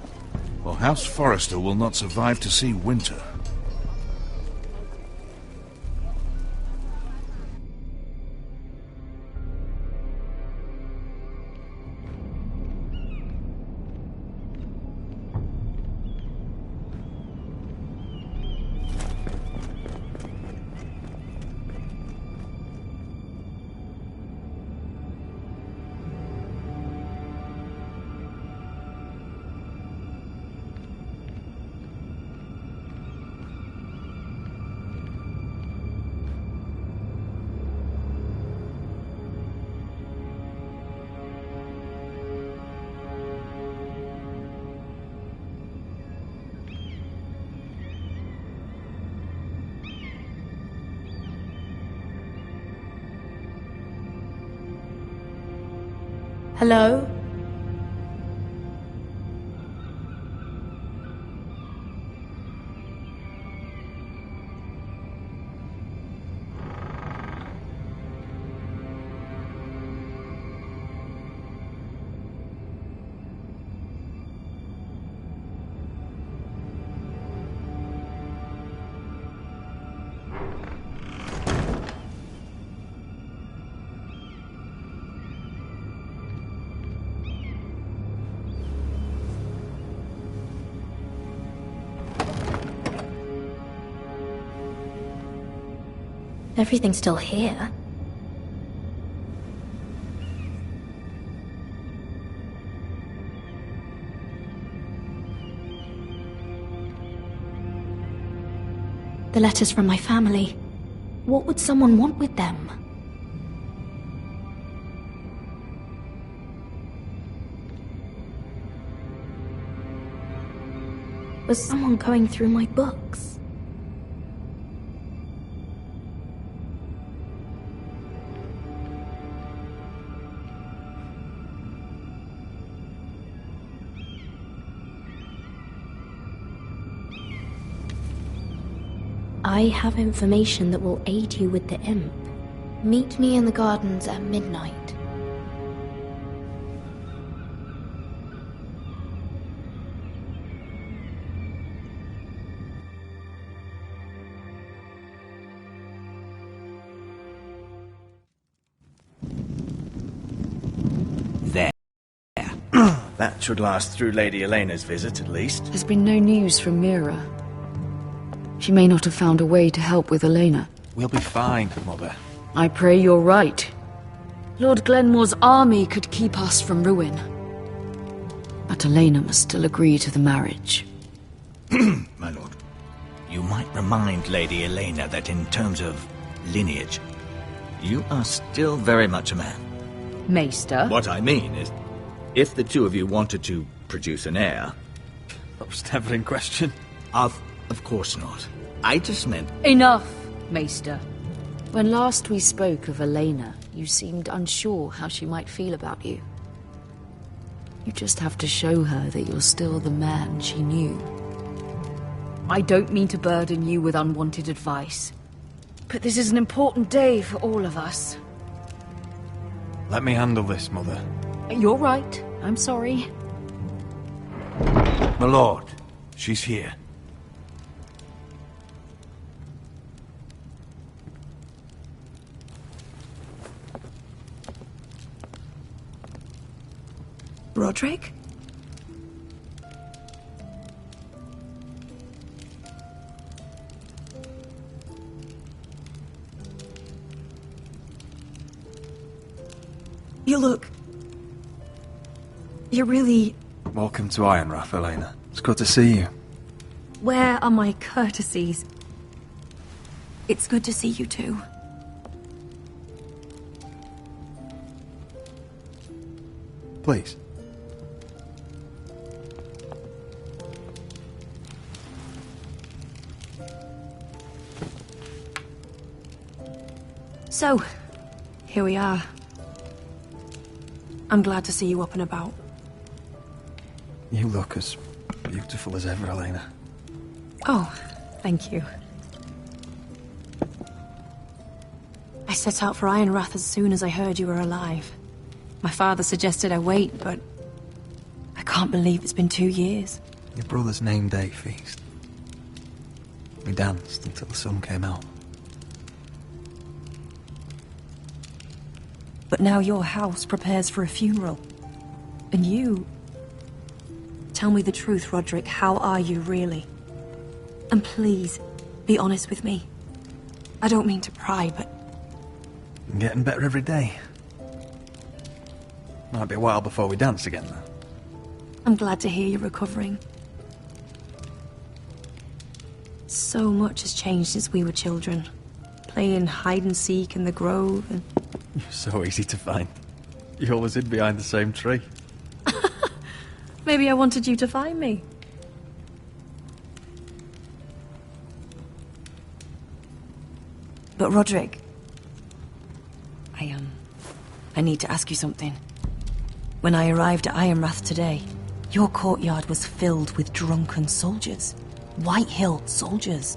or House Forrester will not survive to see winter. Hello? Everything's still here. The letters from my family. What would someone want with them? Was someone going through my books? I have information that will aid you with the imp. Meet me in the gardens at midnight. There. That should last through Lady Elena's visit, at least. There's been no news from Mira. She may not have found a way to help with Elena. We'll be fine, Mother. I pray you're right. Lord Glenmore's army could keep us from ruin. But Elena must still agree to the marriage. My lord, you might remind Lady Elena that in terms of lineage, you are still very much a man. Maester? What I mean is, if the two of you wanted to produce an heir... That was never in question. Of course not. I just meant... Enough, Maester. When last we spoke of Elena, you seemed unsure how she might feel about you. You just have to show her that you're still the man she knew. I don't mean to burden you with unwanted advice, but this is an important day for all of us. Let me handle this, Mother. You're right. I'm sorry. My lord, she's here. Roderick? You look... You're really... Welcome to Ironrath, Elena. It's good to see you. Where are my courtesies? It's good to see you too. Please. So, here we are. I'm glad to see you up and about. You look as beautiful as ever, Elena. Oh, thank you. I set out for Ironrath as soon as I heard you were alive. My father suggested I wait, but I can't believe it's been 2 years. Your brother's name day feast. We danced until the sun came out. But now your house prepares for a funeral. And you... Tell me the truth, Roderick. How are you, really? And please, be honest with me. I don't mean to pry, but... I'm getting better every day. Might be a while before we dance again, though. I'm glad to hear you're recovering. So much has changed since we were children. Playing hide-and-seek in the grove and... You're so easy to find. You always hid behind the same tree. Maybe I wanted you to find me. But Roderick... I need to ask you something. When I arrived at Ironrath today, your courtyard was filled with drunken soldiers. White Hill soldiers.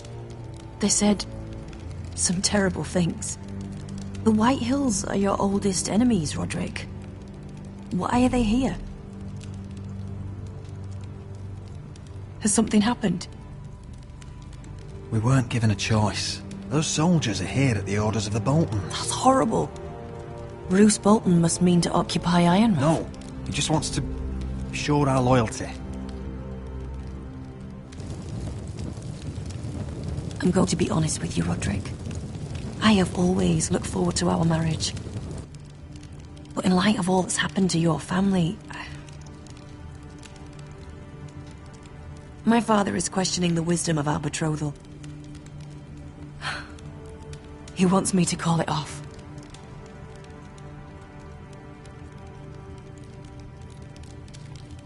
They said some terrible things. The White Hills are your oldest enemies, Roderick. Why are they here? Has something happened? We weren't given a choice. Those soldiers are here at the orders of the Boltons. That's horrible. Roose Bolton must mean to occupy Ironrath. No, he just wants to show our loyalty. I'm going to be honest with you, Roderick. I have always looked forward to our marriage. But in light of all that's happened to your family, my father is questioning the wisdom of our betrothal. He wants me to call it off.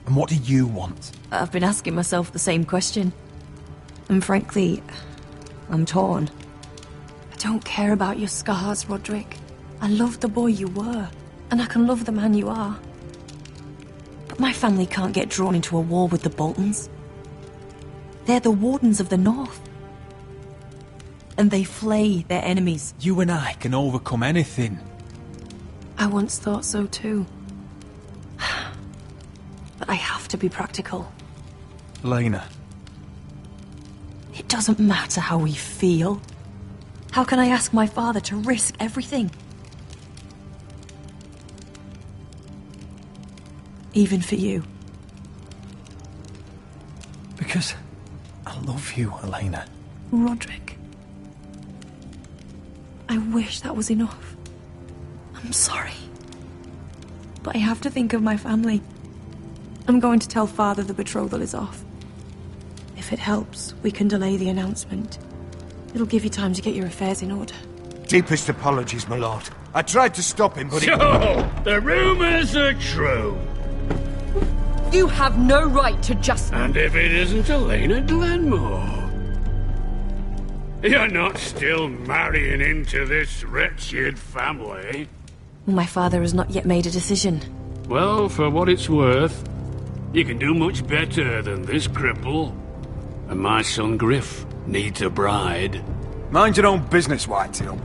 And what do you want? I've been asking myself the same question. And frankly, I'm torn. I don't care about your scars, Roderick. I love the boy you were, and I can love the man you are. But my family can't get drawn into a war with the Boltons. They're the Wardens of the North. And they flay their enemies. You and I can overcome anything. I once thought so too. But I have to be practical. Elena. It doesn't matter how we feel. How can I ask my father to risk everything? Even for you. Because I love you, Elena. Roderick. I wish that was enough. I'm sorry. But I have to think of my family. I'm going to tell Father the betrothal is off. If it helps, we can delay the announcement. It'll give you time to get your affairs in order. Deepest apologies, my lord. I tried to stop him, but So, the rumours are true. You have no right to just... And if it isn't Elena Glenmore? You're not still marrying into this wretched family? My father has not yet made a decision. Well, for what it's worth, you can do much better than this cripple. And my son Griff needs a bride. Mind your own business, Whitetail.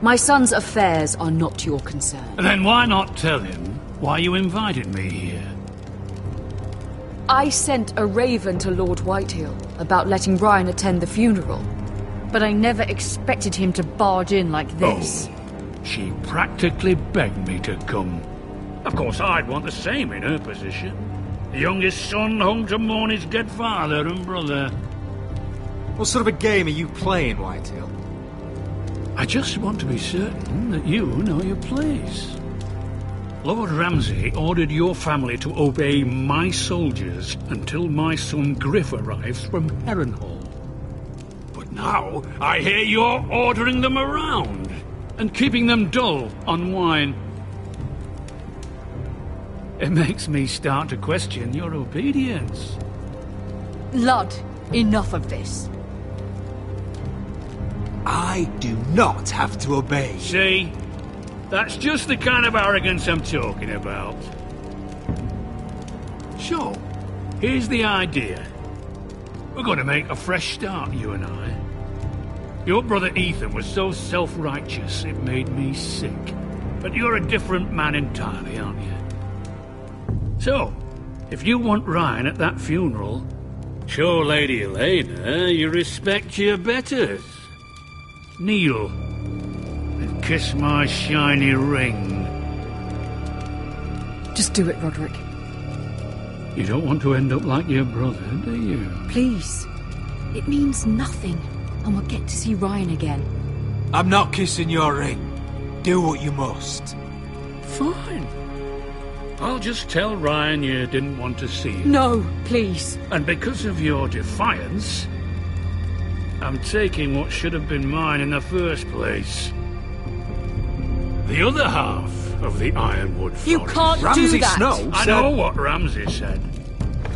My son's affairs are not your concern. Then why not tell him why you invited me here? I sent a raven to Lord Whitehill about letting Ryan attend the funeral. But I never expected him to barge in like this. Oh, she practically begged me to come. Of course, I'd want the same in her position. The youngest son home to mourn his dead father and brother. What sort of a game are you playing, Whitetail? I just want to be certain that you know your place. Lord Ramsay ordered your family to obey my soldiers until my son Griff arrives from Harrenhal. But now I hear you're ordering them around and keeping them dull on wine. It makes me start to question your obedience. Lud, enough of this. I do not have to obey. See? That's just the kind of arrogance I'm talking about. So, here's the idea. We're going to make a fresh start, you and I. Your brother Ethan was so self-righteous it made me sick. But you're a different man entirely, aren't you? So, if you want Ryan at that funeral, show Lady Elena you respect your betters. Kneel and kiss my shiny ring. Just do it, Roderick. You don't want to end up like your brother, do you? Please. It means nothing, and we'll get to see Ryan again. I'm not kissing your ring. Do what you must. Fine. I'll just tell Ryan you didn't want to see him. No, please. And because of your defiance, I'm taking what should have been mine in the first place. The other half of the Ironwood Forest. You can't do that! I know what Ramsay said.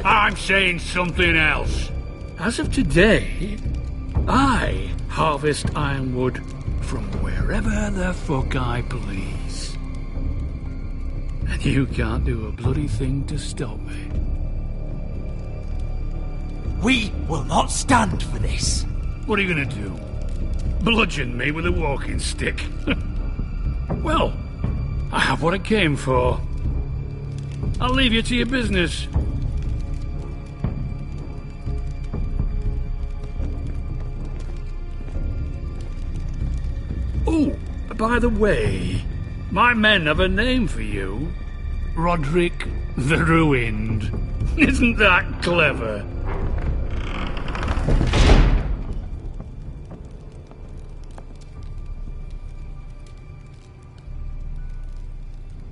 I'm saying something else. As of today, I harvest ironwood from wherever the fuck I please. And you can't do a bloody thing to stop me. We will not stand for this. What are you gonna do? Bludgeon me with a walking stick? Well, I have what I came for. I'll leave you to your business. Oh, by the way, my men have a name for you. Roderick the Ruined. Isn't that clever?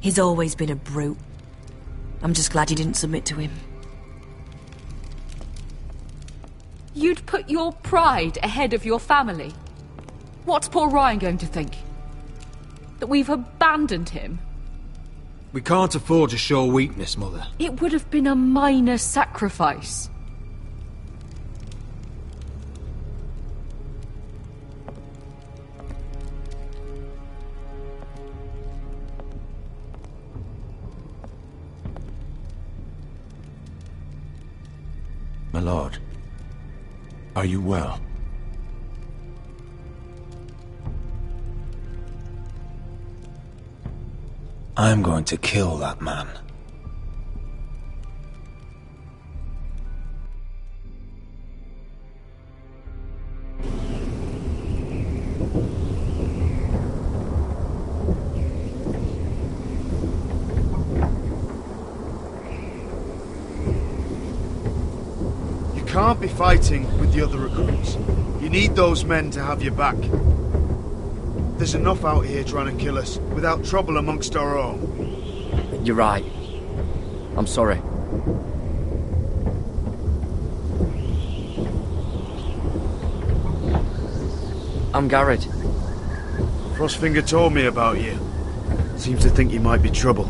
He's always been a brute. I'm just glad you didn't submit to him. You'd put your pride ahead of your family. What's poor Ryan going to think? That we've abandoned him? We can't afford to show weakness, Mother. It would have been a minor sacrifice. My lord, are you well? I'm going to kill that man. You can't be fighting with the other recruits. You need those men to have your back. There's enough out here trying to kill us, without trouble amongst our own. You're right. I'm sorry. I'm Garrett. Frostfinger told me about you. Seems to think you might be trouble.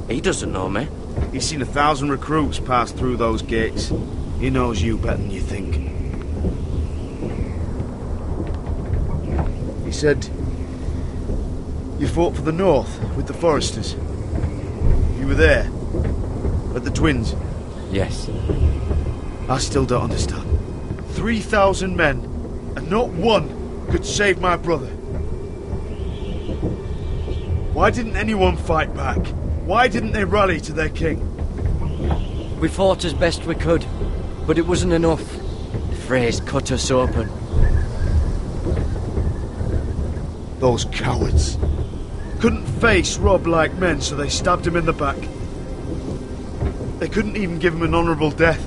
He doesn't know me. He's seen 1,000 recruits pass through those gates. He knows you better than you think. He said you fought for the North with the Foresters. You were there at the Twins. Yes. I still don't understand. 3,000 men, and not one could save my brother. Why didn't anyone fight back? Why didn't they rally to their king? We fought as best we could, but it wasn't enough. The Freys cut us open. Those cowards. Couldn't face Rob like men, so they stabbed him in the back. They couldn't even give him an honourable death.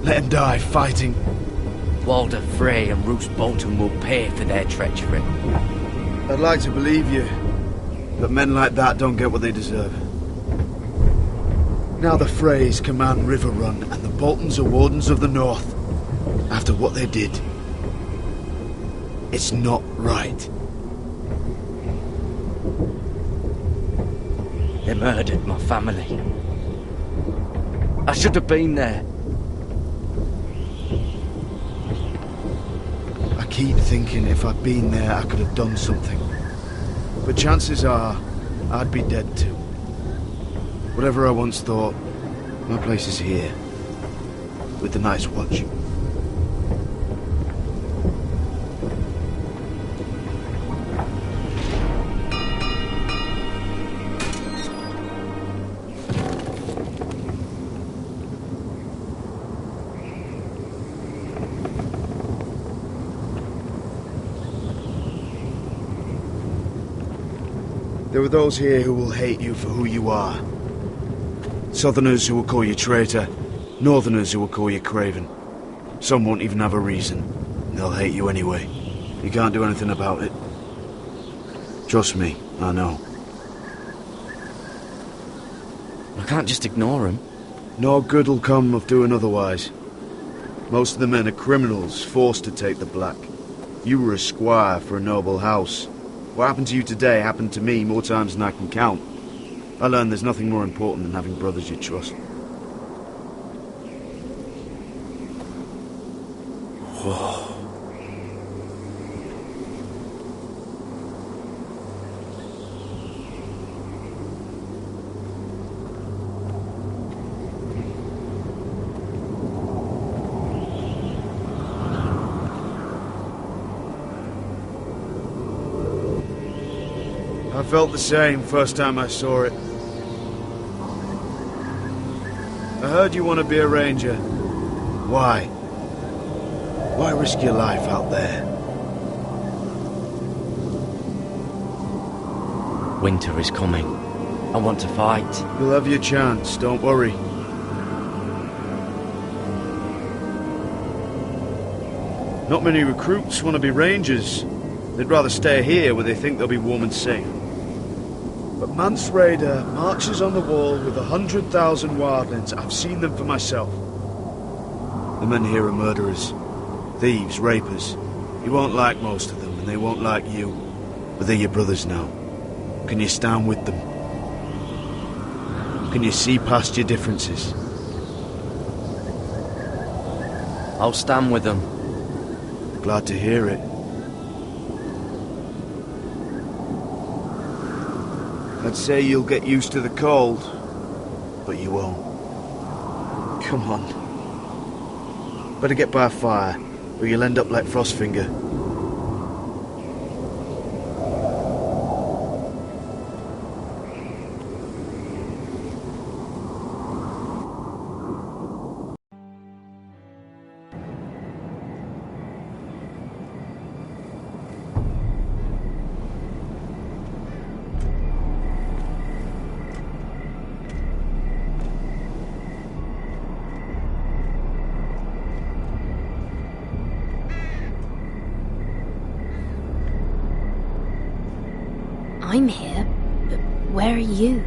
Let him die fighting. Walder Frey and Roose Bolton will pay for their treachery. I'd like to believe you, but men like that don't get what they deserve. Now the Freys command River Run, and the Boltons are Wardens of the North. After what they did, it's not right. They murdered my family. I should have been there. I keep thinking if I'd been there, I could have done something. But chances are, I'd be dead too. Whatever I once thought, my place is here, with the Night's Watch. There are those here who will hate you for who you are. Southerners who will call you traitor, Northerners who will call you craven. Some won't even have a reason. They'll hate you anyway. You can't do anything about it. Trust me, I know. I can't just ignore him. No good will come of doing otherwise. Most of the men are criminals, forced to take the black. You were a squire for a noble house. What happened to you today happened to me more times than I can count. I learned there's nothing more important than having brothers you trust. Whoa. I felt the same first time I saw it. I heard you want to be a ranger. Why? Why risk your life out there? Winter is coming. I want to fight. You'll have your chance, don't worry. Not many recruits want to be rangers. They'd rather stay here where they think they'll be warm and safe. But Mance Raider marches on the wall with 100,000 wildlings. I've seen them for myself. The men here are murderers. Thieves, rapers. You won't like most of them, and they won't like you. But they're your brothers now. Can you stand with them? Can you see past your differences? I'll stand with them. Glad to hear it. I'd say you'll get used to the cold, but you won't. Come on. Better get by a fire, or you'll end up like Frostfinger. I'm here, but where are you?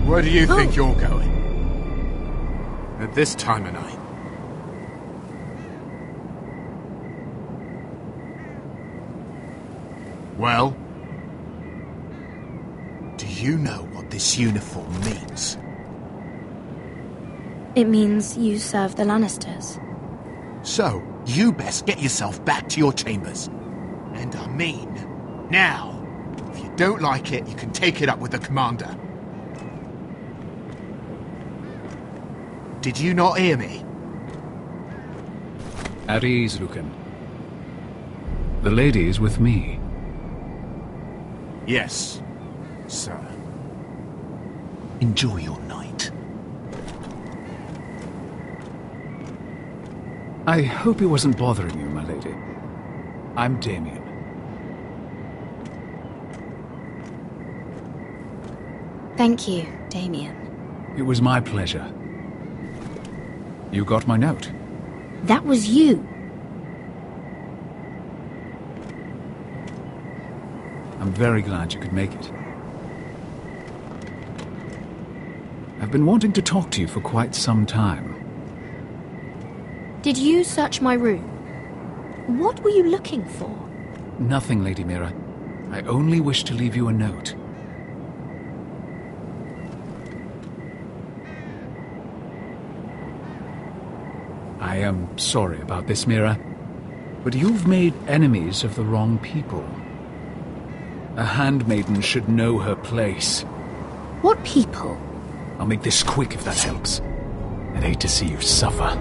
Where do you think you're going? At this time of night? Well? Do you know what this uniform means? It means you serve the Lannisters. So, you best get yourself back to your chambers. And I mean, now. If you don't like it, you can take it up with the commander. Did you not hear me? At ease, Lucan. The lady is with me. Yes, sir. Enjoy your night. I hope he wasn't bothering you, my lady. I'm Damien. Thank you, Damien. It was my pleasure. You got my note. That was you. I'm very glad you could make it. I've been wanting to talk to you for quite some time. Did you search my room? What were you looking for? Nothing, Lady Mira. I only wish to leave you a note. I am sorry about this, Mira, but you've made enemies of the wrong people. A handmaiden should know her place. What people? I'll make this quick if that helps. I'd hate to see you suffer.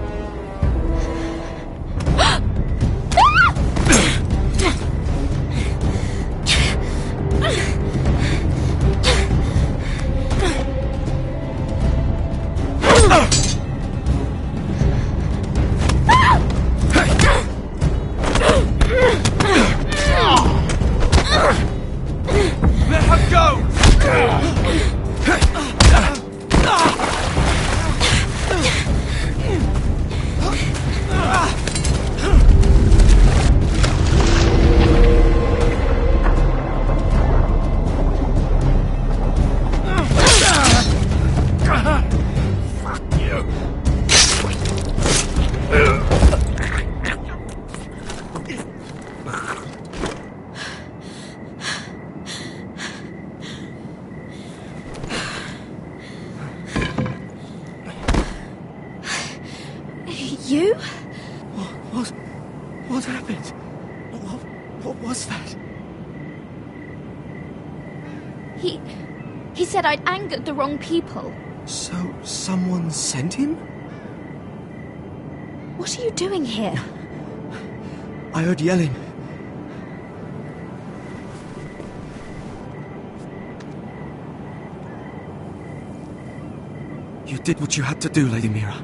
happened? What was that? He said I'd angered the wrong people. So, someone sent him? What are you doing here? I heard yelling. You did what you had to do, Lady Mira.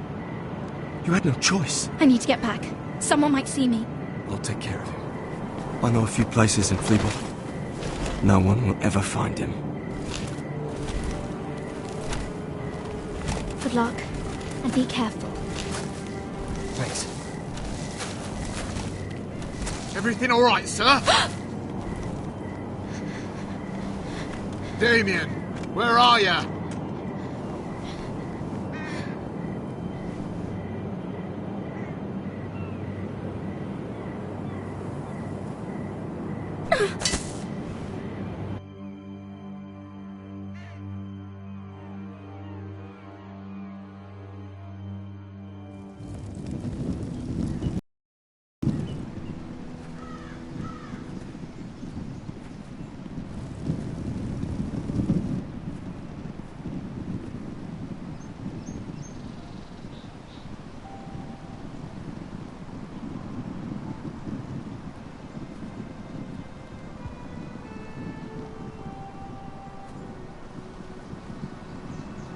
You had no choice. I need to get back. Someone might see me. I'll take care of him. I know a few places in Fleabor. No one will ever find him. Good luck, and be careful. Thanks. Everything all right, sir? Damien, where are you?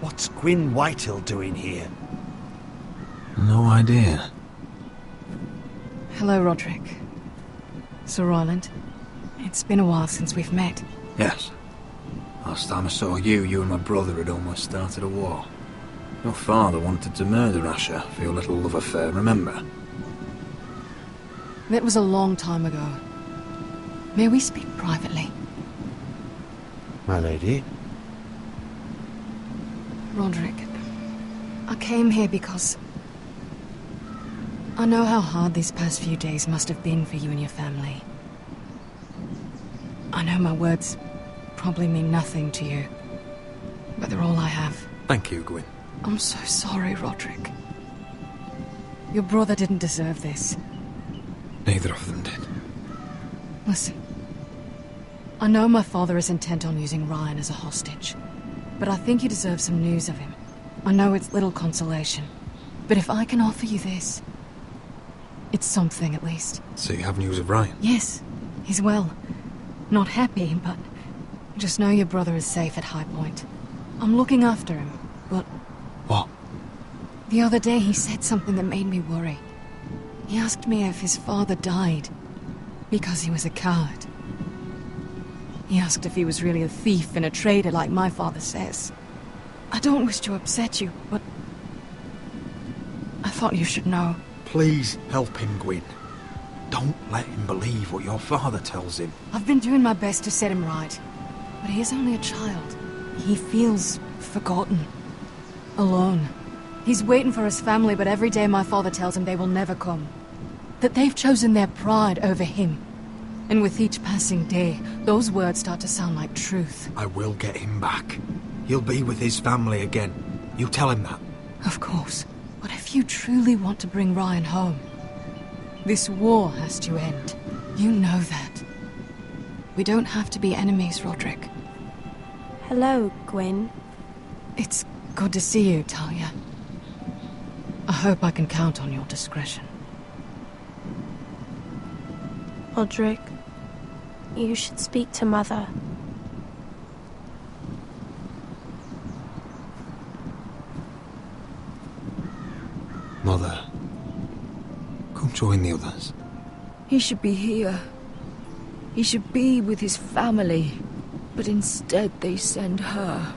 What's Gwyn Whitehill doing here? No idea. Hello, Roderick. Sir Roland. It's been a while since we've met. Yes. Last time I saw you and my brother had almost started a war. Your father wanted to murder Asher for your little love affair, remember? That was a long time ago. May we speak privately? My lady? Roderick, I came here because I know how hard these past few days must have been for you and your family. I know my words probably mean nothing to you, but they're all I have. Thank you, Gwyn. I'm so sorry, Roderick. Your brother didn't deserve this. Neither of them did. Listen, I know my father is intent on using Ryan as a hostage, but I think you deserve some news of him. I know it's little consolation, but if I can offer you this, it's something at least. So you have news of Ryan? Yes, he's well. Not happy, but just know your brother is safe at High Point. I'm looking after him, but... What? The other day he said something that made me worry. He asked me if his father died because he was a coward. He asked if he was really a thief and a traitor like my father says. I don't wish to upset you, but I thought you should know. Please help him, Gwyn. Don't let him believe what your father tells him. I've been doing my best to set him right, but he is only a child. He feels forgotten, alone. He's waiting for his family, but every day my father tells him they will never come. That they've chosen their pride over him. And with each passing day, those words start to sound like truth. I will get him back. He'll be with his family again. You tell him that. Of course. But if you truly want to bring Ryan home, this war has to end. You know that. We don't have to be enemies, Roderick. Hello, Gwyn. It's good to see you, Talia. I hope I can count on your discretion. Roderick, you should speak to Mother. Mother, come join the others. He should be here. He should be with his family. But instead they send her.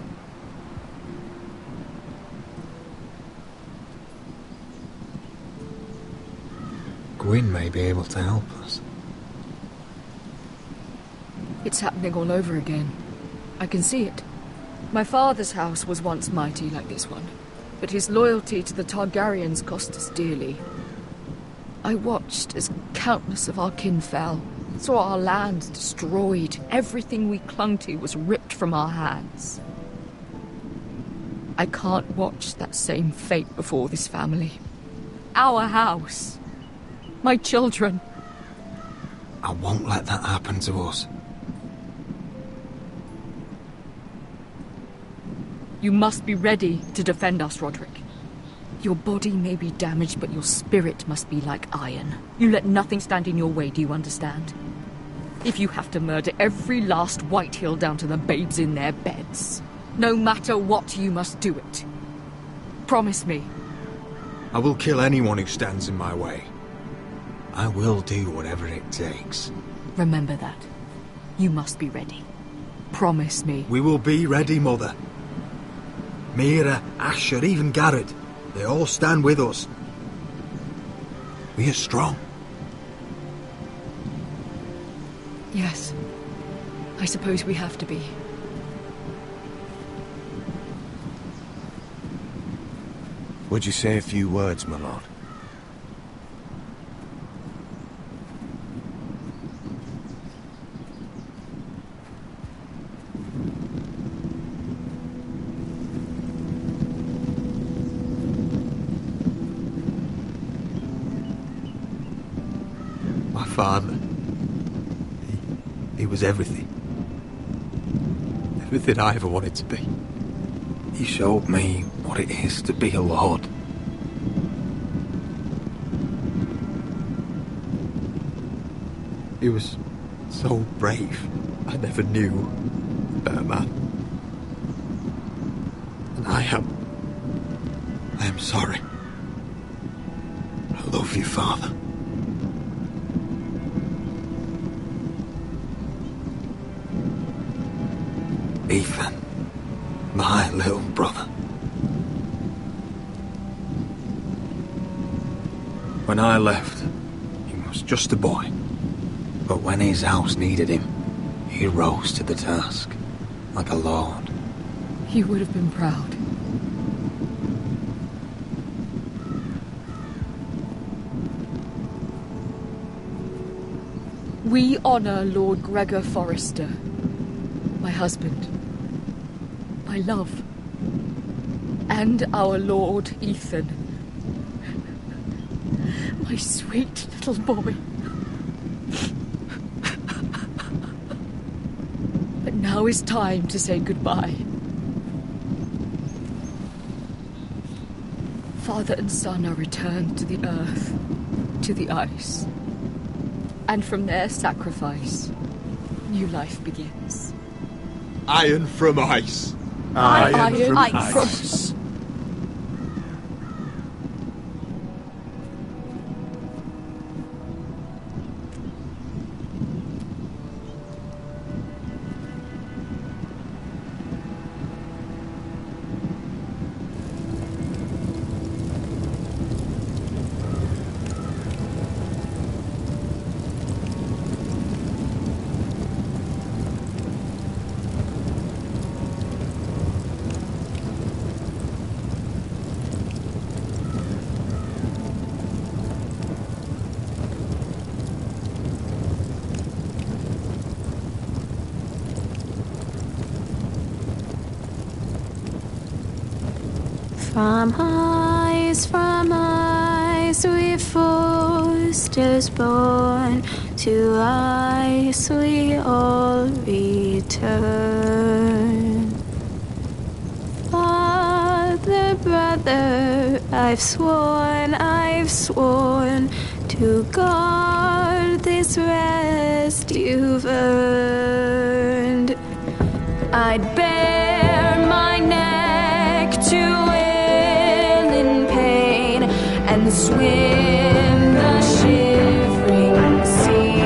Gwyn may be able to help us. It's happening all over again. I can see it. My father's house was once mighty like this one, but his loyalty to the Targaryens cost us dearly. I watched as countless of our kin fell, saw our lands destroyed, everything we clung to was ripped from our hands. I can't watch that same fate before this family. Our house. My children. I won't let that happen to us. You must be ready to defend us, Roderick. Your body may be damaged, but your spirit must be like iron. You let nothing stand in your way, do you understand? If you have to murder every last Whitehill down to the babes in their beds, no matter what, you must do it. Promise me. I will kill anyone who stands in my way. I will do whatever it takes. Remember that. You must be ready. Promise me. We will be ready, Mother. Mira, Asher, even Garrett. They all stand with us. We are strong. Yes. I suppose we have to be. Would you say a few words, my lord? My father. He was everything. Everything I ever wanted to be. He showed me what it is to be a lord. He was so brave. I never knew a better man. And I am sorry. I love you, Father. Ethan, my little brother. When I left, he was just a boy. But when his house needed him, he rose to the task, like a lord. He would have been proud. We honor Lord Gregor Forrester, my husband, my love, and our Lord Ethan, my sweet little boy. But now is time to say goodbye. Father and son are returned to the earth, to the ice, and from their sacrifice, new life begins. Iron from ice. Iron from ice. From ice, we foresters born, to ice we all return. Father, brother, I've sworn to guard this rest you've earned. I'd bare my neck to and swim the shivering sea.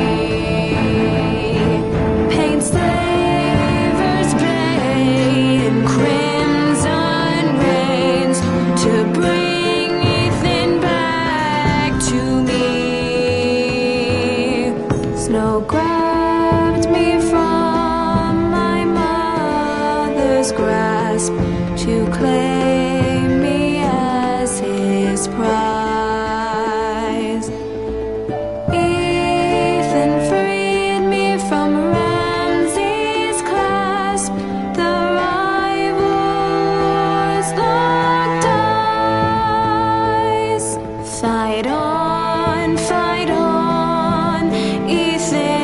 Paint slavers gray in crimson rains to bring Ethan back to me. Snow grabbed me from my mother's grasp to claim me as his prize. Fight on, Ethan.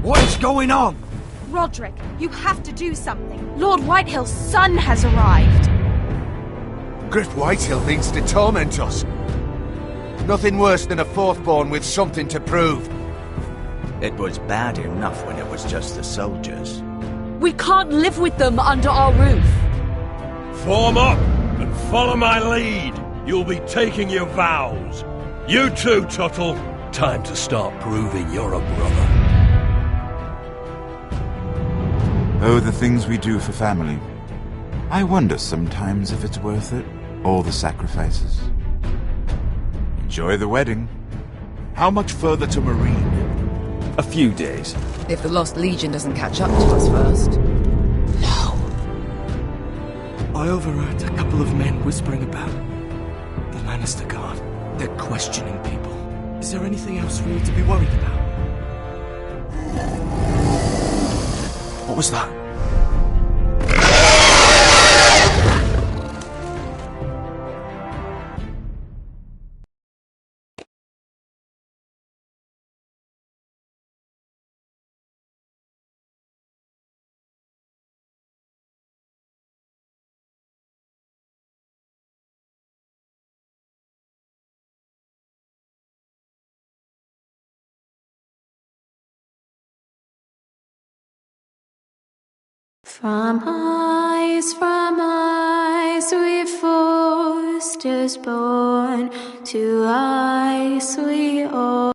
What is going on? Roderick, you have to do something. Lord Whitehill's son has arrived. Griff Whitehill means to torment us. Nothing worse than a fourthborn with something to prove. It was bad enough when it was just the soldiers. We can't live with them under our roof. Form up and follow my lead. You'll be taking your vows. You too, Tuttle. Time to start proving you're a brother. Oh, the things we do for family. I wonder sometimes if it's worth it, all the sacrifices. Enjoy the wedding. How much further to Marine? A few days. If the Lost Legion doesn't catch up to us first. I overheard a couple of men whispering about the Lannister Guard. They're questioning people. Is there anything else we need to be worried about? What was that? From ice we forced us born, to ice we all